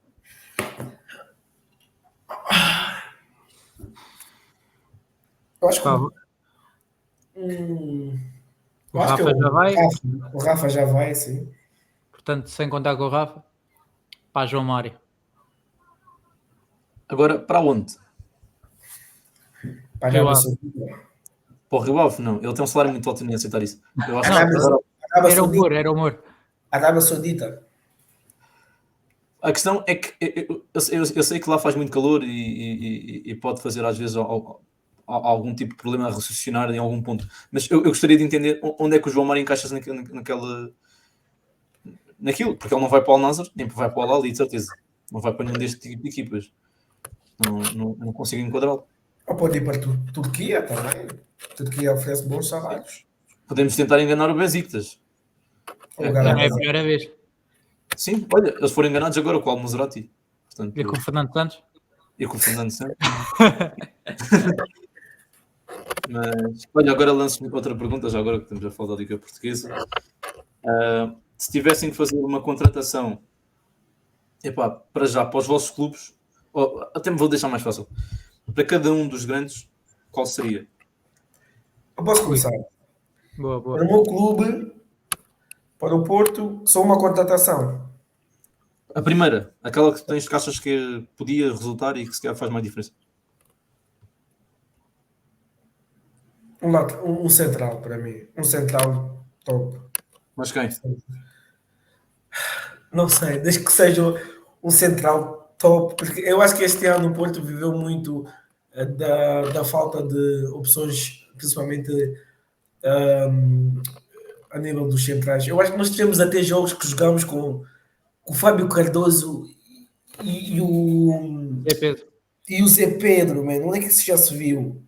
Speaker 2: Eu acho que
Speaker 1: Pá,
Speaker 2: eu acho que
Speaker 1: Rafa já vai.
Speaker 2: O Rafa já vai, sim.
Speaker 1: Portanto, sem contar com o Rafa, para João Mário.
Speaker 3: Agora, para onde?
Speaker 2: Para a
Speaker 1: Rio
Speaker 2: Arábia
Speaker 1: Ave.
Speaker 2: Saudita.
Speaker 3: Para o Rio Ave? Não, ele tem um salário muito alto e nem aceitar isso. Eu acho
Speaker 2: Arábia-
Speaker 3: que agora,
Speaker 2: Arábia
Speaker 1: Era
Speaker 2: Saudita.
Speaker 1: humor, era humor.
Speaker 2: Arábia Saudita.
Speaker 3: a questão é que eu sei que lá faz muito calor e pode fazer às vezes algum tipo de problema a raciocinar em algum ponto, mas eu gostaria de entender onde é que o João Mário encaixa-se naquilo, porque ele não vai para o Al-Nassr, nem vai para o Al-Ahly, de certeza. Não vai para nenhum deste tipo de equipas. Não consigo enquadrá-lo.
Speaker 2: Ou pode ir para a Turquia também. A Turquia oferece bons salários.
Speaker 3: Podemos tentar enganar o Besiktas.
Speaker 2: O lugar
Speaker 1: Já não é a
Speaker 2: é
Speaker 1: primeira vez.
Speaker 3: Sim, olha, eles foram enganados agora com o Al-Maserati. Portanto,
Speaker 1: E com o Fernando Santos.
Speaker 3: e com o Fernando Santos. Mas, olha, agora lanço-me outra pergunta, já agora que estamos a falar da Liga Portuguesa. Se tivessem que fazer uma contratação, para já, para os vossos clubes, até me vou deixar mais fácil, para cada um dos grandes, qual seria?
Speaker 2: Eu posso começar.
Speaker 1: Boa, boa.
Speaker 2: Para o meu clube, para o Porto, só uma contratação.
Speaker 3: A primeira, aquela que tens que achas que podia resultar e que se calhar faz mais diferença.
Speaker 2: Um central para mim. Um central top.
Speaker 3: Mas quem?
Speaker 2: Não sei, desde que seja um central top, porque eu acho que este ano o Porto viveu muito da falta de opções, principalmente a nível dos centrais. Eu acho que nós tivemos até jogos que jogamos com o Fábio Cardoso e o,
Speaker 1: É Pedro.
Speaker 2: e o Zé Pedro, mano. Onde é que isso já se viu?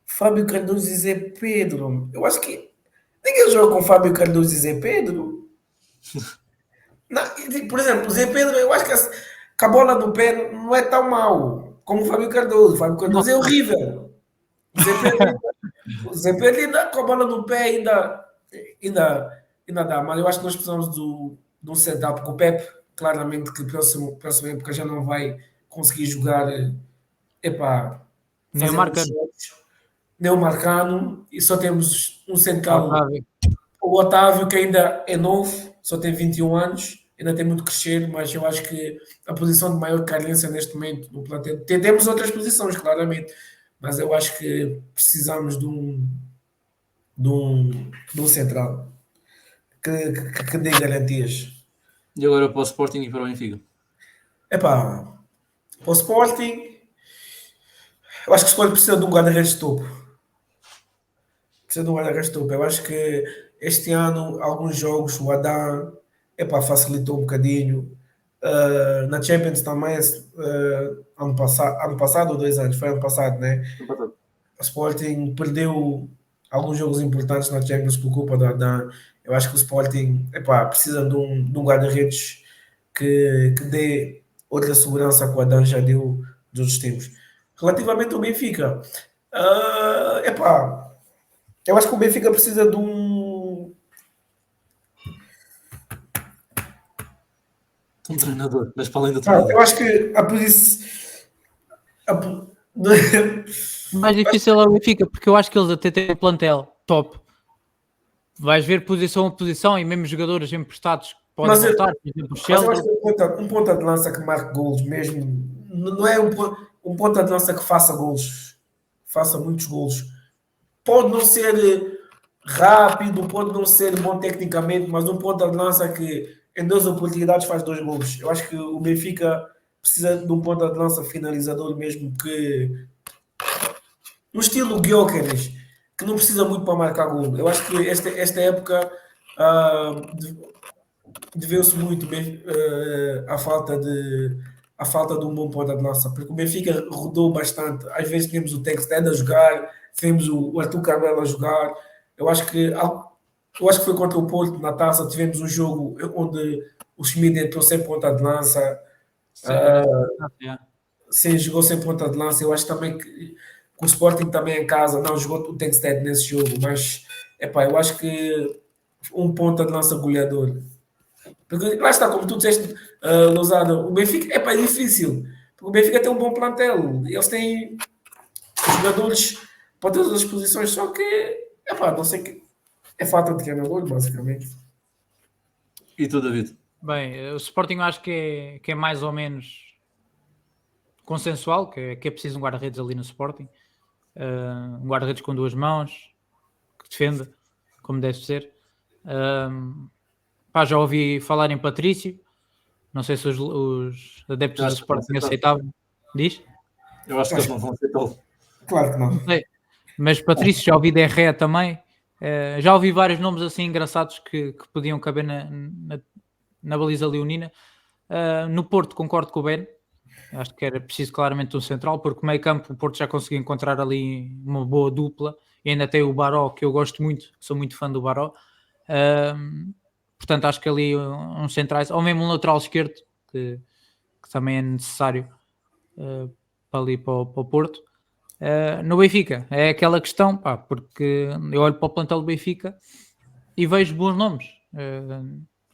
Speaker 2: Fábio Cardoso e Zé Pedro. Eu acho que ninguém joga com Fábio Cardoso e Zé Pedro. Não, por exemplo, o Zé Pedro, eu acho que a bola do pé não é tão mau como o Fábio Cardoso. O Fábio Cardoso é horrível. O Zé Pedro ainda com a bola no pé ainda dá, mas eu acho que nós precisamos de um central, porque o Pepe, claramente, que próxima época já não vai conseguir jogar,
Speaker 1: Nem o
Speaker 2: fazer
Speaker 1: Marcano.
Speaker 2: muitos jogos, nem o Marcano, e só temos um central,
Speaker 1: Otávio.
Speaker 2: o Otávio, que ainda é novo, só tem 21 anos, ainda tem muito que crescer, mas eu acho que a posição de maior carência neste momento no plantel, temos outras posições, claramente, mas eu acho que precisamos de um central que dê garantias.
Speaker 3: E agora para o Sporting e para o Benfica?
Speaker 2: Para o Sporting, eu acho que o Sporting precisa de um guarda-redes topo. Precisa de um guarda-redes topo. Eu acho que este ano, alguns jogos, o Adam, facilitou um bocadinho. Na Champions também, ano passado ou 2 anos, foi ano passado, né? O Sporting perdeu alguns jogos importantes na Champions por culpa do Adam. Eu acho que o Sporting precisa de um guarda-redes que dê outra segurança que o Adam já deu dos outros tempos. Relativamente ao Benfica, eu acho que o Benfica precisa de um
Speaker 3: treinador, mas para além do treinador.
Speaker 2: eu acho que a posição.
Speaker 1: Mais difícil é o Benfica, porque eu acho que eles até têm um plantel top. Vais ver posição a posição e mesmo jogadores emprestados que podem voltar, por exemplo, o
Speaker 2: Mas eu
Speaker 1: Sheldon.
Speaker 2: acho que um ponta de lança que marque golos mesmo, não é um ponta de lança que faça golos, faça muitos golos. Pode não ser rápido, pode não ser bom tecnicamente, mas um ponta de lança que em 2 oportunidades faz 2 golos. Eu acho que o Benfica precisa de um ponta de lança finalizador mesmo, que no estilo Gyökeres, que não precisa muito para marcar gol. Eu acho que esta época deveu-se muito bem a falta de um bom ponta de lança, porque o Benfica rodou bastante. Às vezes tínhamos o Texted a jogar, tínhamos o Arthur Carmelo a jogar. Eu acho que foi contra o Porto na taça, tivemos um jogo onde o Schmid entrou sem ponta de lança,
Speaker 1: Sim, yeah.
Speaker 2: sim, jogou sem ponta de lança. Eu acho também que o Sporting também em casa não jogou o Texted nesse jogo, mas epá, eu acho que um ponta de lança goleador. Porque lá está, como tu disseste, Lousada, o Benfica é difícil. Porque o Benfica tem um bom plantel. Eles têm jogadores para todas as posições, só que não sei que é falta de treinador, basicamente.
Speaker 3: E tu, David?
Speaker 1: Bem, o Sporting eu acho que é mais ou menos consensual, que é preciso um guarda-redes ali no Sporting. Um guarda-redes com duas mãos, que defenda, como deve ser. Já ouvi falar em Patrício. Não sei se os adeptos do Sporting aceitavam. Diz?
Speaker 3: Eu acho que eles não vão aceitá-lo.
Speaker 2: Claro que não.
Speaker 1: Não sei. Mas Patrício, já ouvi Derré também. Já ouvi vários nomes assim engraçados que podiam caber na baliza leonina. No Porto concordo com o Ben. Acho que era preciso claramente um central, porque meio campo o Porto já conseguiu encontrar ali uma boa dupla. E ainda tem o Baró, que eu gosto muito, sou muito fã do Baró. Portanto, acho que ali um centrais, ou mesmo um lateral esquerdo, que também é necessário ali para o Porto. No Benfica, é aquela questão, porque eu olho para o plantel do Benfica e vejo bons nomes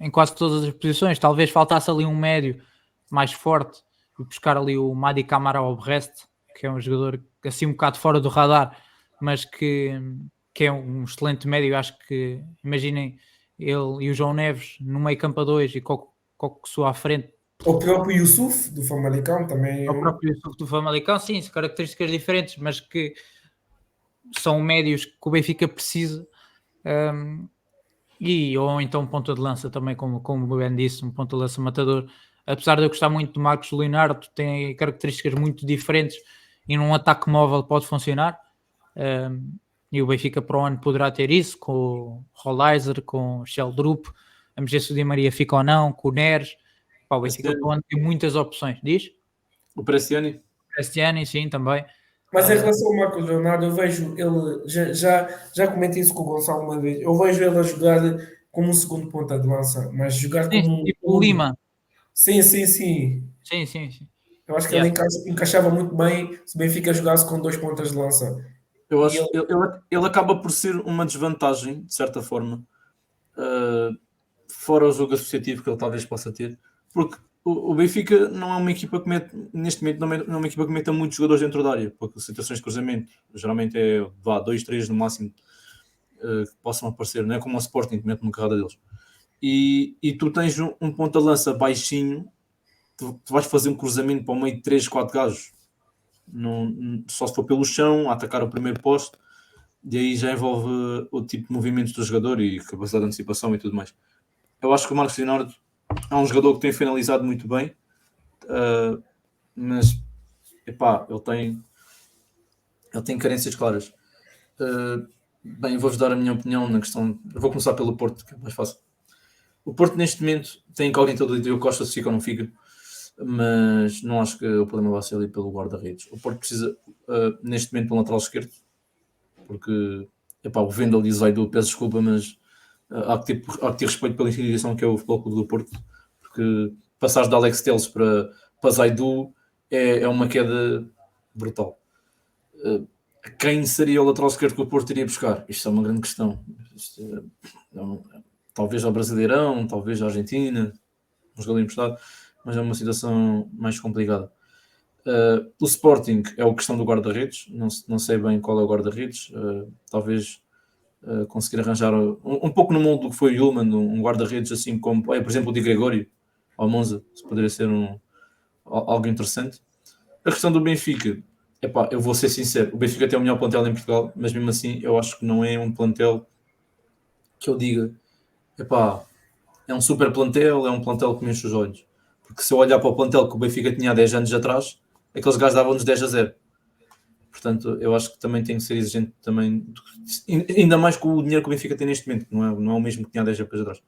Speaker 1: em quase todas as posições. Talvez faltasse ali um médio mais forte e buscar ali o Madi Camara ao Brest, que é um jogador assim um bocado fora do radar, mas que é um excelente médio. Acho que, imaginem, ele e o João Neves no meio campo a dois e Cocu à frente.
Speaker 2: O próprio Yusuf, do Famalicão, também.
Speaker 1: O próprio Yusuf do Famalicão, sim, características diferentes, mas que são médios que o Benfica precisa. Ou então ponta de lança também, como o Ben disse, um ponta de lança matador. Apesar de eu gostar muito do Marcos Leonardo, tem características muito diferentes e num ataque móvel pode funcionar. E o Benfica para o ano poderá ter isso, com o Rolaiser, com o Sheldrup, vamos ver se o Di Maria fica ou não, com o Neres. O Benfica para o ano tem muitas opções, diz?
Speaker 3: O Pressiani?
Speaker 1: Pressiani, sim, também.
Speaker 2: Mas em relação ao Marcos Leonardo, eu vejo ele, já comentei isso com o Gonçalo uma vez, eu vejo ele a jogar como um segundo ponta de lança, mas jogar como
Speaker 1: tipo o Lima.
Speaker 2: Sim.
Speaker 1: Sim.
Speaker 2: Eu acho que ele encaixava muito bem se o Benfica jogasse com dois pontas de lança.
Speaker 3: Eu acho que ele acaba por ser uma desvantagem, de certa forma, fora o jogo associativo que ele talvez possa ter, porque o Benfica não é uma equipa que mete, neste momento, não é uma equipa que meta muitos jogadores dentro da área, porque situações de cruzamento geralmente é 2, 3 no máximo que possam aparecer, não é como o Sporting que mete uma carrada deles. E tu tens um ponta-lança baixinho, tu vais fazer um cruzamento para o meio de 3, 4 gajos, só se for pelo chão, a atacar o primeiro poste, e aí já envolve o tipo de movimentos do jogador e capacidade de antecipação e tudo mais. Eu acho que o Marcos Leonardo é um jogador que tem finalizado muito bem, mas ele tem carências claras. Bem, vou-vos dar a minha opinião na questão. Eu vou começar pelo Porto, que é mais fácil. O Porto neste momento tem incógnita do Diogo Costa se fica ou não fica, mas não acho que o problema vai ser ali pelo guarda-redes. O Porto precisa neste momento de um lateral esquerdo, porque o Vendel e o Zaidu, peço desculpa, mas há que ter respeito pela instituição que é o Futebol Clube do Porto, porque passares de Alex Telles para Zaidu é uma queda brutal. Quem seria o lateral esquerdo que o Porto iria buscar? Isto é uma grande questão. Talvez ao Brasileirão, talvez à Argentina, um jogador emprestado, mas é uma situação mais complicada. O Sporting é a questão do guarda-redes, não sei bem qual é o guarda-redes, talvez conseguir arranjar um pouco no molde do que foi o Ullmann, um guarda-redes assim como, por exemplo, o Di Gregorio ao Monza, se poderia ser algo interessante. A questão do Benfica, eu vou ser sincero, o Benfica tem o melhor plantel em Portugal, mas mesmo assim eu acho que não é um plantel que eu diga, é um super plantel, é um plantel que me enche os olhos. Porque se eu olhar para o plantel que o Benfica tinha há 10 anos atrás, aqueles gajos davam-nos 10-0. Portanto, eu acho que também tem que ser exigente também, ainda mais com o dinheiro que o Benfica tem neste momento, não é o mesmo que tinha há 10 épocas atrás.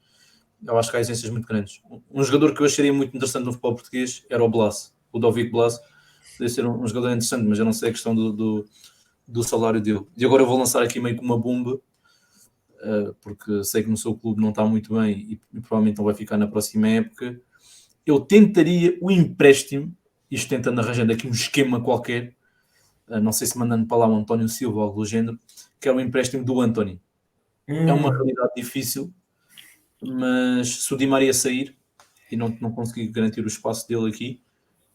Speaker 3: Eu acho que há exigências muito grandes. Um jogador que eu acharia muito interessante no futebol português era o Blas, o Dovik Blas. Poderia ser um jogador interessante, mas eu não sei a questão do salário dele. E agora eu vou lançar aqui meio que uma bomba, porque sei que no seu clube não está muito bem e provavelmente não vai ficar na próxima época. Eu tentaria o empréstimo, isto tentando arranjando aqui um esquema qualquer, não sei se mandando para lá o António Silva ou algo do género, que é o empréstimo do António. É uma realidade difícil, mas se o Di Maria sair e não conseguir garantir o espaço dele aqui,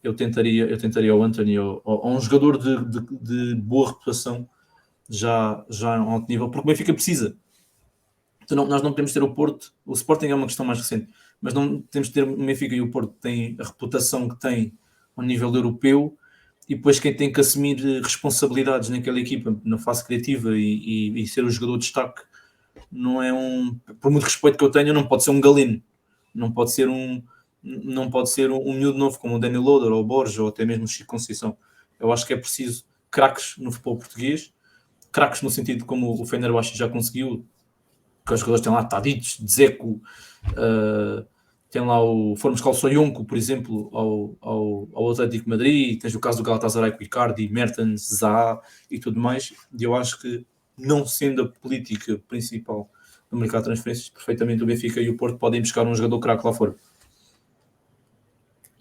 Speaker 3: eu tentaria o Anthony ou um jogador de boa reputação já a um alto nível, porque o Benfica precisa. Então, nós não podemos ter o Porto, o Sporting é uma questão mais recente, mas não temos de ter o Benfica e o Porto que têm a reputação que têm ao nível europeu, e depois quem tem que assumir responsabilidades naquela equipa, na fase criativa e ser o jogador de destaque, não é por muito respeito que eu tenho, não pode ser um Galeno, não pode ser um miúdo novo como o Daniel Loader ou o Borja ou até mesmo o Chico Conceição. Eu acho que é preciso craques no futebol português, craques no sentido como o Fenerbahçe já conseguiu, que os jogadores têm lá Tadic, Dzeko, tem lá o Formos Soyuncu, por exemplo, ao Atlético de Madrid, tens o caso do Galatasaray com Icardi, Mertens, Zaha e tudo mais, e eu acho que não sendo a política principal do mercado de transferências, perfeitamente o Benfica e o Porto podem buscar um jogador craque lá fora.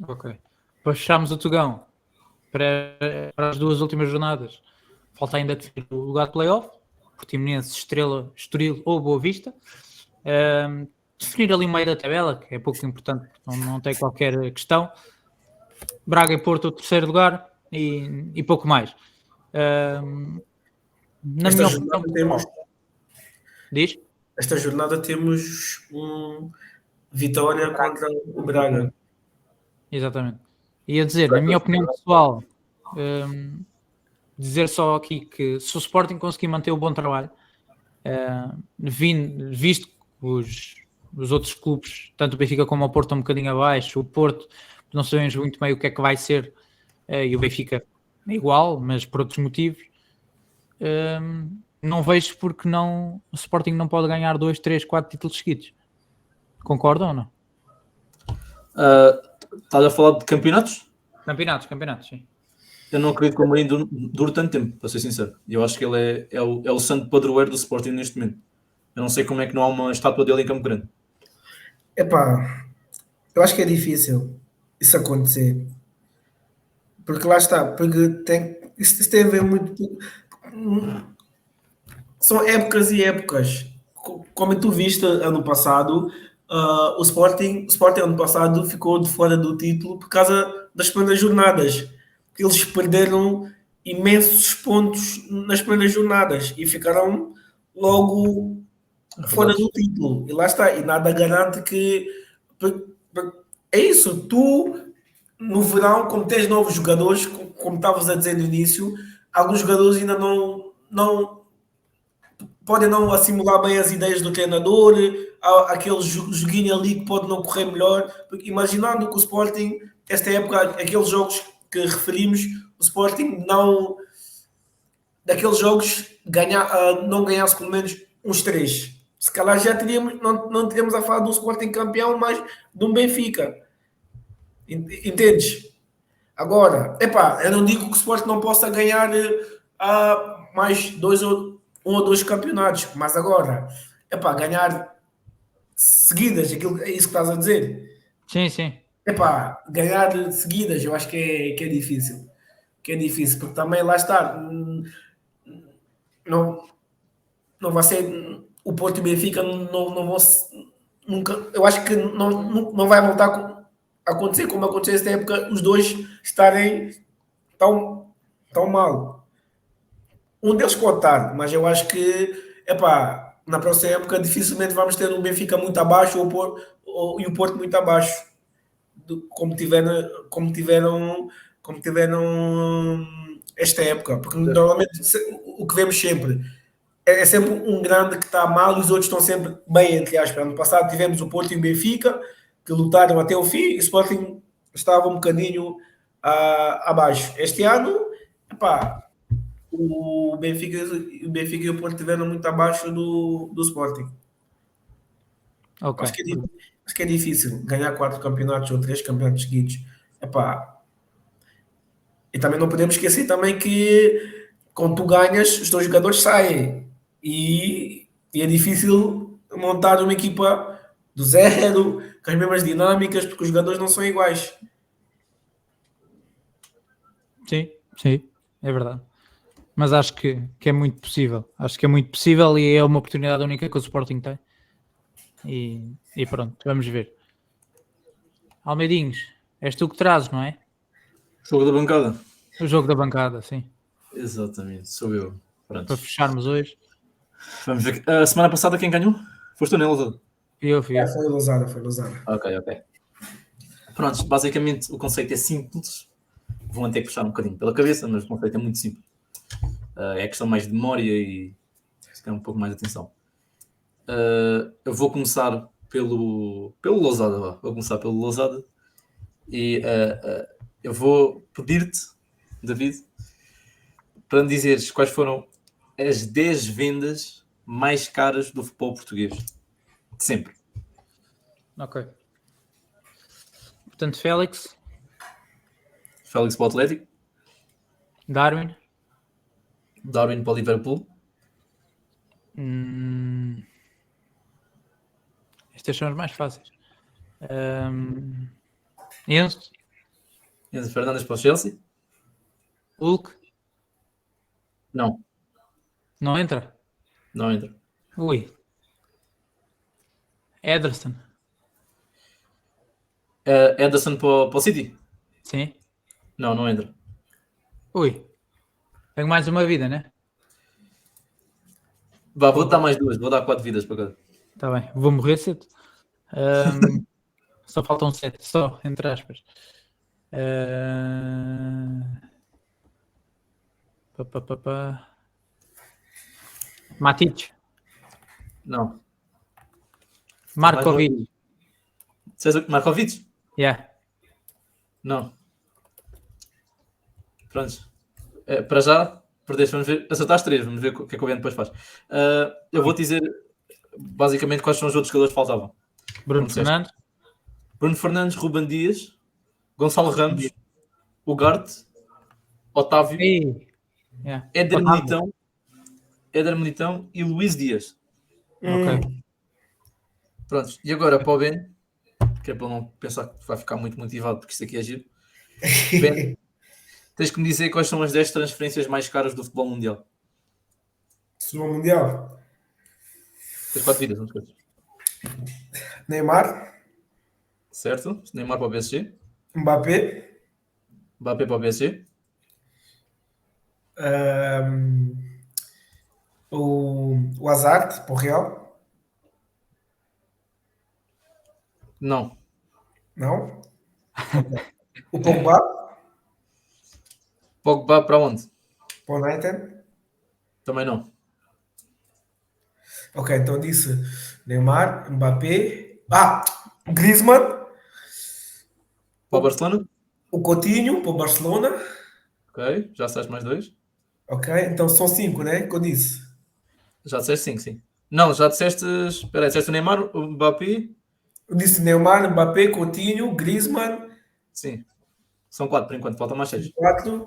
Speaker 1: Ok. Depois fechámos o Tugão para as duas últimas jornadas. Falta ainda definir o lugar de playoff. Portimonense, Estrela, Estoril ou Boa Vista. Definir ali o meio da tabela, que é pouco importante, não tem qualquer questão. Braga e Porto, o terceiro lugar e pouco mais. Na minha opinião, diz?
Speaker 2: Esta jornada temos vitória contra o Braga.
Speaker 1: Exatamente. Ia dizer, na minha opinião pessoal, dizer só aqui que se o Sporting conseguir manter o bom trabalho, visto que os outros clubes, tanto o Benfica como o Porto, estão um bocadinho abaixo, o Porto não sabemos muito bem o que é que vai ser, e o Benfica é igual, mas por outros motivos, não vejo porque o Sporting não pode ganhar 2, 3, 4 títulos seguidos. Concordam ou não?
Speaker 3: Estás a falar de campeonatos?
Speaker 1: Campeonatos, sim.
Speaker 3: Eu não acredito que o Mourinho dure tanto tempo, para ser sincero. Eu acho que ele é o santo padroeiro do Sporting neste momento. Eu não sei como é que não há uma estátua dele em Campo Grande.
Speaker 2: Epá, eu acho que é difícil isso acontecer. Porque lá está, porque isso tem a ver muito. São épocas e épocas. Como tu viste ano passado, o Sporting ano passado ficou de fora do título por causa das primeiras jornadas. Porque eles perderam imensos pontos nas primeiras jornadas e ficaram logo fora do título. E lá está, e nada garante que. É isso, tu no verão, como tens novos jogadores, como estavas a dizer no início, alguns jogadores ainda não podem não assimilar bem as ideias do treinador, há aquele joguinho ali que pode não correr melhor, porque imaginando que o Sporting, esta época, aqueles jogos que referimos, o Sporting não, daqueles jogos, não ganhasse pelo menos uns 3. Se calhar já teríamos, não teríamos a falar do Sporting campeão, mas de um Benfica. Entendes? Agora, eu não digo que o Sporting não possa ganhar mais um ou dois campeonatos, mas agora, ganhar seguidas, é isso que estás a dizer?
Speaker 1: Sim.
Speaker 2: Ganhar seguidas, eu acho que é difícil. Que é difícil, porque também lá está, não vai ser, o Porto e o Benfica não vão nunca, eu acho que não vai voltar a acontecer como aconteceu esta época, os dois estarem tão mal. Um deles pode estar, mas eu acho que na próxima época dificilmente vamos ter um Benfica muito abaixo e o Porto muito abaixo, como tiveram esta época, porque normalmente o que vemos sempre é sempre um grande que está mal e os outros estão sempre bem, entre aspas. Ano passado tivemos o Porto e o Benfica que lutaram até o fim e o Sporting estava um bocadinho abaixo. Este ano, o Benfica e o Porto estiveram muito abaixo do Sporting.
Speaker 1: Ok.
Speaker 2: Acho que Acho que é difícil ganhar 4 campeonatos ou 3 campeonatos seguidos. Epá, e também não podemos esquecer também que quando tu ganhas, os teus jogadores saem. E é difícil montar uma equipa do zero, com as mesmas dinâmicas, porque os jogadores não são iguais.
Speaker 1: Sim, sim, é verdade. Mas acho que é muito possível. Acho que é muito possível e é uma oportunidade única que o Sporting tem. E pronto, vamos ver. Almeidinhos, és tu que trazes, não é?
Speaker 3: Jogo da bancada.
Speaker 1: O jogo da bancada, sim.
Speaker 3: Exatamente, sou eu. Pronto.
Speaker 1: Para fecharmos hoje.
Speaker 3: Vamos ver. A semana passada quem ganhou? Foste tu, Nelson?
Speaker 1: Eu.
Speaker 2: Foi Lousada.
Speaker 3: Ok. Pronto, basicamente o conceito é simples. Vão ter que puxar um bocadinho pela cabeça, mas o conceito é muito simples. É questão mais de memória e se calhar um pouco mais de atenção. Eu vou começar pelo Lousada. Vou começar pelo Lousada e eu vou pedir-te, David, para me dizeres quais foram as 10 vendas mais caras do futebol português. De sempre.
Speaker 1: Ok. Portanto, Félix,
Speaker 3: Félix para o Atlético,
Speaker 1: Darwin.
Speaker 3: Darwin para o Liverpool,
Speaker 1: Estas são as mais fáceis. Enzo,
Speaker 3: Enzo Fernandes para o Chelsea.
Speaker 1: Hulk,
Speaker 3: Não
Speaker 1: entra.
Speaker 3: entra.
Speaker 1: Ui. Ederson,
Speaker 3: Ederson para o City.
Speaker 1: sim.
Speaker 3: Não entra.
Speaker 1: Ui. Tenho mais uma vida, né?
Speaker 3: Vou dar mais duas, vou dar 4 vidas para cada.
Speaker 1: Está bem. Vou morrer cedo. Só faltam 7, só, entre aspas. Matic,
Speaker 3: Não.
Speaker 1: Markovic.
Speaker 3: Markovic?
Speaker 1: Yeah.
Speaker 3: Não. Pronto. Para já, perdeste, vamos ver. Acertaste 3, vamos ver o que é que o Bento depois faz. Eu vou-te dizer basicamente quais são os outros jogadores que faltavam.
Speaker 1: Bruno Fernandes.
Speaker 3: Bruno Fernandes, Ruben Dias, Gonçalo Ramos, Ugarte, Otávio,
Speaker 1: Yeah.
Speaker 3: Éder
Speaker 1: Otávio.
Speaker 3: Militão e Luís Dias.
Speaker 1: Ok.
Speaker 3: Pronto. E agora para o Ben, que é para não pensar que vai ficar muito motivado porque isto aqui é giro. Ben, tens que me dizer quais são as 10 transferências mais caras do futebol mundial.
Speaker 2: Futebol Mundial.
Speaker 3: Tens 4 vidas, não te esqueças.
Speaker 2: Neymar,
Speaker 3: Certo? Neymar para o PSG.
Speaker 2: Mbappé,
Speaker 3: Mbappé para o PSG.
Speaker 2: o Hazard para o Real.
Speaker 3: Não.
Speaker 2: Não? O Pogba
Speaker 3: Pogba para onde?
Speaker 2: para o United.
Speaker 3: Também não.
Speaker 2: Ok, então disse Neymar, Mbappé. Griezmann,
Speaker 3: Para o Barcelona.
Speaker 2: o Coutinho para o Barcelona.
Speaker 3: Ok. Já disseste mais 2.
Speaker 2: Ok, então são 5, né? Que eu disse.
Speaker 3: Já disseste 5, sim. Não, já disseste... Espera aí, disseste o Neymar, o Mbappé.
Speaker 2: Eu disse Neymar, Mbappé, Coutinho, Griezmann.
Speaker 3: Sim. São 4 por enquanto, faltam mais 6.
Speaker 2: 4.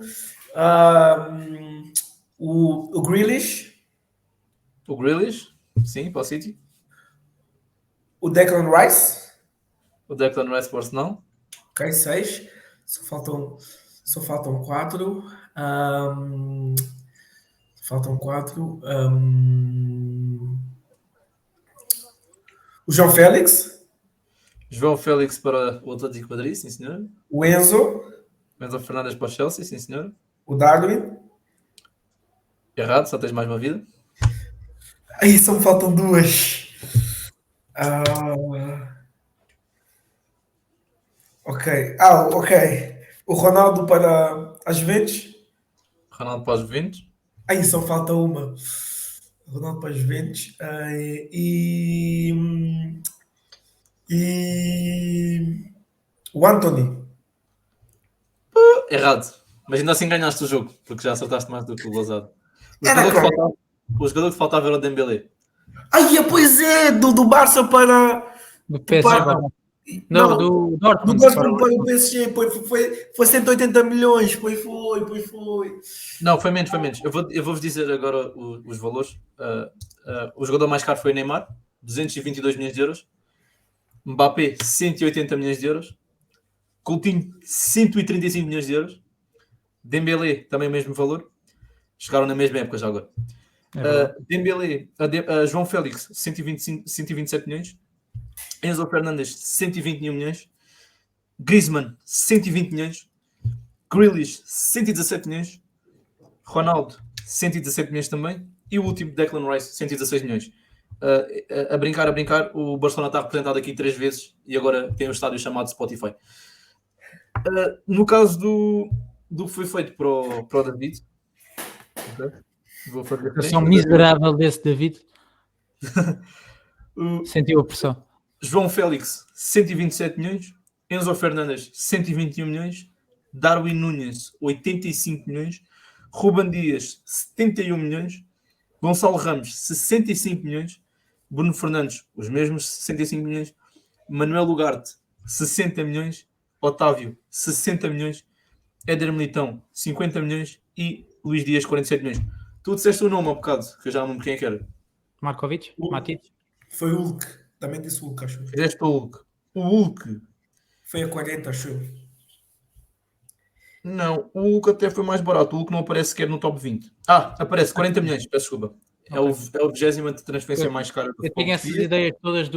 Speaker 2: O Grealish,
Speaker 3: O Grealish, sim, para o City.
Speaker 2: o Declan Rice.
Speaker 3: O Declan Rice para o Arsenal.
Speaker 2: Ok, 6. Só faltam 4. Faltam 4. O João Félix,
Speaker 3: João Félix para o Atlético de Madrid, sim senhor.
Speaker 2: o Enzo,
Speaker 3: Enzo Fernandes para o Chelsea, sim senhor.
Speaker 2: o Darwin.
Speaker 3: Errado, só tens mais uma vida.
Speaker 2: Aí só me faltam 2. Ok. Ok. O Ronaldo para as Juventus.
Speaker 3: Ronaldo para os Juventus.
Speaker 2: Aí só falta uma. Ronaldo para as Juventus. E o Anthony.
Speaker 3: Errado. Mas ainda assim ganhaste o jogo, porque já acertaste mais do que o Lozado. O jogador que faltava era o Dembélé.
Speaker 2: Ai, pois é, do Barça para
Speaker 1: Do PSG.
Speaker 2: Não,
Speaker 1: Do
Speaker 2: do
Speaker 1: Dortmund.
Speaker 2: Dortmund para o PSG foi 180 milhões, foi.
Speaker 3: Não, foi menos. Eu vou-vos dizer agora os valores. O jogador mais caro foi o Neymar, 222 milhões de euros. Mbappé, 180 milhões de euros. Coutinho, 135 milhões de euros. Dembélé, também o mesmo valor. Chegaram na mesma época já agora. Dembélé, João Félix, 127 milhões. Enzo Fernandes, 121 milhões. Griezmann, 120 milhões. Grealish, 117 milhões. Ronaldo, 117 milhões também. E o último, Declan Rice, 116 milhões. A brincar, o Barcelona está representado aqui 3 vezes e agora tem um estádio chamado Spotify. No caso do que foi feito para o David, okay? Vou fazer
Speaker 1: a versão miserável desse David. Sentiu a pressão.
Speaker 3: João Félix, 127 milhões. Enzo Fernandes, 121 milhões. Darwin Núñez, 85 milhões. Ruben Dias, 71 milhões. Gonçalo Ramos, 65 milhões. Bruno Fernandes, os mesmos 65 milhões. Manuel Ugarte, 60 milhões. Otávio, 60 milhões. Éder Militão, 50 milhões. E Luís Dias, 47 milhões. Tu disseste o nome há bocado, que eu já não lembro quem é que era.
Speaker 1: Markovic? Matic?
Speaker 2: Foi o Hulk. Também disse o Hulk, acho.
Speaker 3: Fizeste o Hulk. O Hulk.
Speaker 2: Foi a 40, acho.
Speaker 3: Não, o Hulk até foi mais barato. O Hulk não aparece sequer no top 20. Aparece 40 milhões, peço desculpa. É o 20ª transferência mais cara do
Speaker 1: Eu tinha essas ideias todas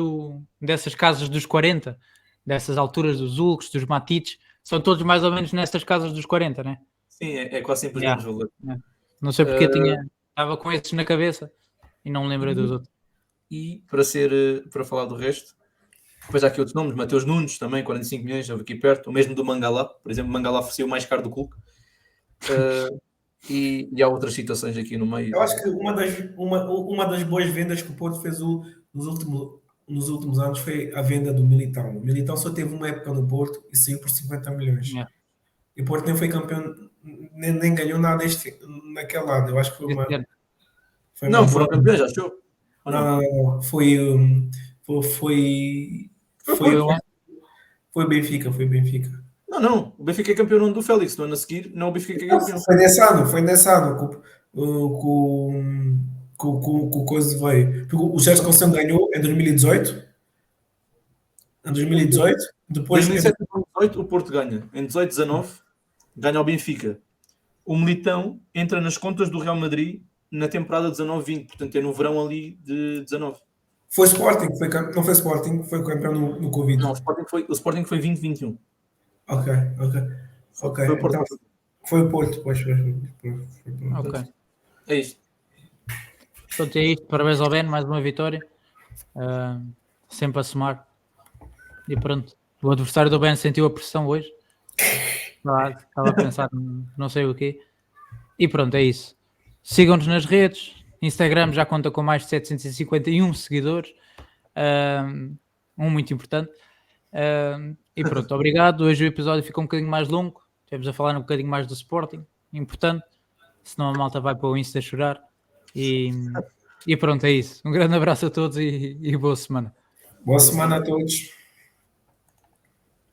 Speaker 1: dessas casas dos 40, dessas alturas dos Hulks, dos Matites, são todos mais ou menos nessas casas dos 40, né?
Speaker 3: Sim, é quase sempre os mesmos valores.
Speaker 1: Não sei porque estava com esses na cabeça e não me lembro dos outros.
Speaker 3: E para falar do resto, depois há aqui outros nomes, Mateus Nunes também, 45 milhões, estava aqui perto, o mesmo do Mangalá, por exemplo, Mangalá foi o mais caro do clube. E há outras situações aqui no meio.
Speaker 2: Eu acho que uma das boas vendas que o Porto fez nos últimos anos foi a venda do Militão. O Militão só teve uma época no Porto e saiu por 50 milhões. E o Porto nem foi campeão, nem ganhou nada naquele lado. Eu acho que foi uma.
Speaker 3: Não, foram campeões, achou?
Speaker 2: Não. Foi Benfica.
Speaker 3: Não. O Benfica é campeão no ano do Félix, no ano a seguir, não o Benfica é campeão.
Speaker 2: Foi nesse ano que o coisa veio. Porque o Sérgio Conceição ganhou em 2018. Em 2018. Depois,
Speaker 3: em 2018 o Porto ganha. Em 18-19 ganha o Benfica. O Militão entra nas contas do Real Madrid na temporada 19-20. Portanto, é no verão ali de 19.
Speaker 2: Foi Sporting, não foi Sporting, foi campeão no Covid.
Speaker 3: Não, o Sporting foi 20-21.
Speaker 2: Ok.
Speaker 3: Foi o Porto.
Speaker 2: Então, foi o Porto, pois.
Speaker 1: Ok.
Speaker 3: É isto.
Speaker 1: Portanto, é isto. Parabéns ao Ben, mais uma vitória. Sempre a somar. E pronto. O adversário do Ben sentiu a pressão hoje. Estava a pensar, não sei o quê. E pronto, é isso. Sigam-nos nas redes. Instagram já conta com mais de 751 seguidores. Muito importante. E pronto, obrigado. Hoje o episódio ficou um bocadinho mais longo. Estivemos a falar um bocadinho mais do Sporting. Importante. Senão a malta vai para o Insta chorar. E pronto, é isso. Um grande abraço a todos e boa semana.
Speaker 2: Boa semana a todos.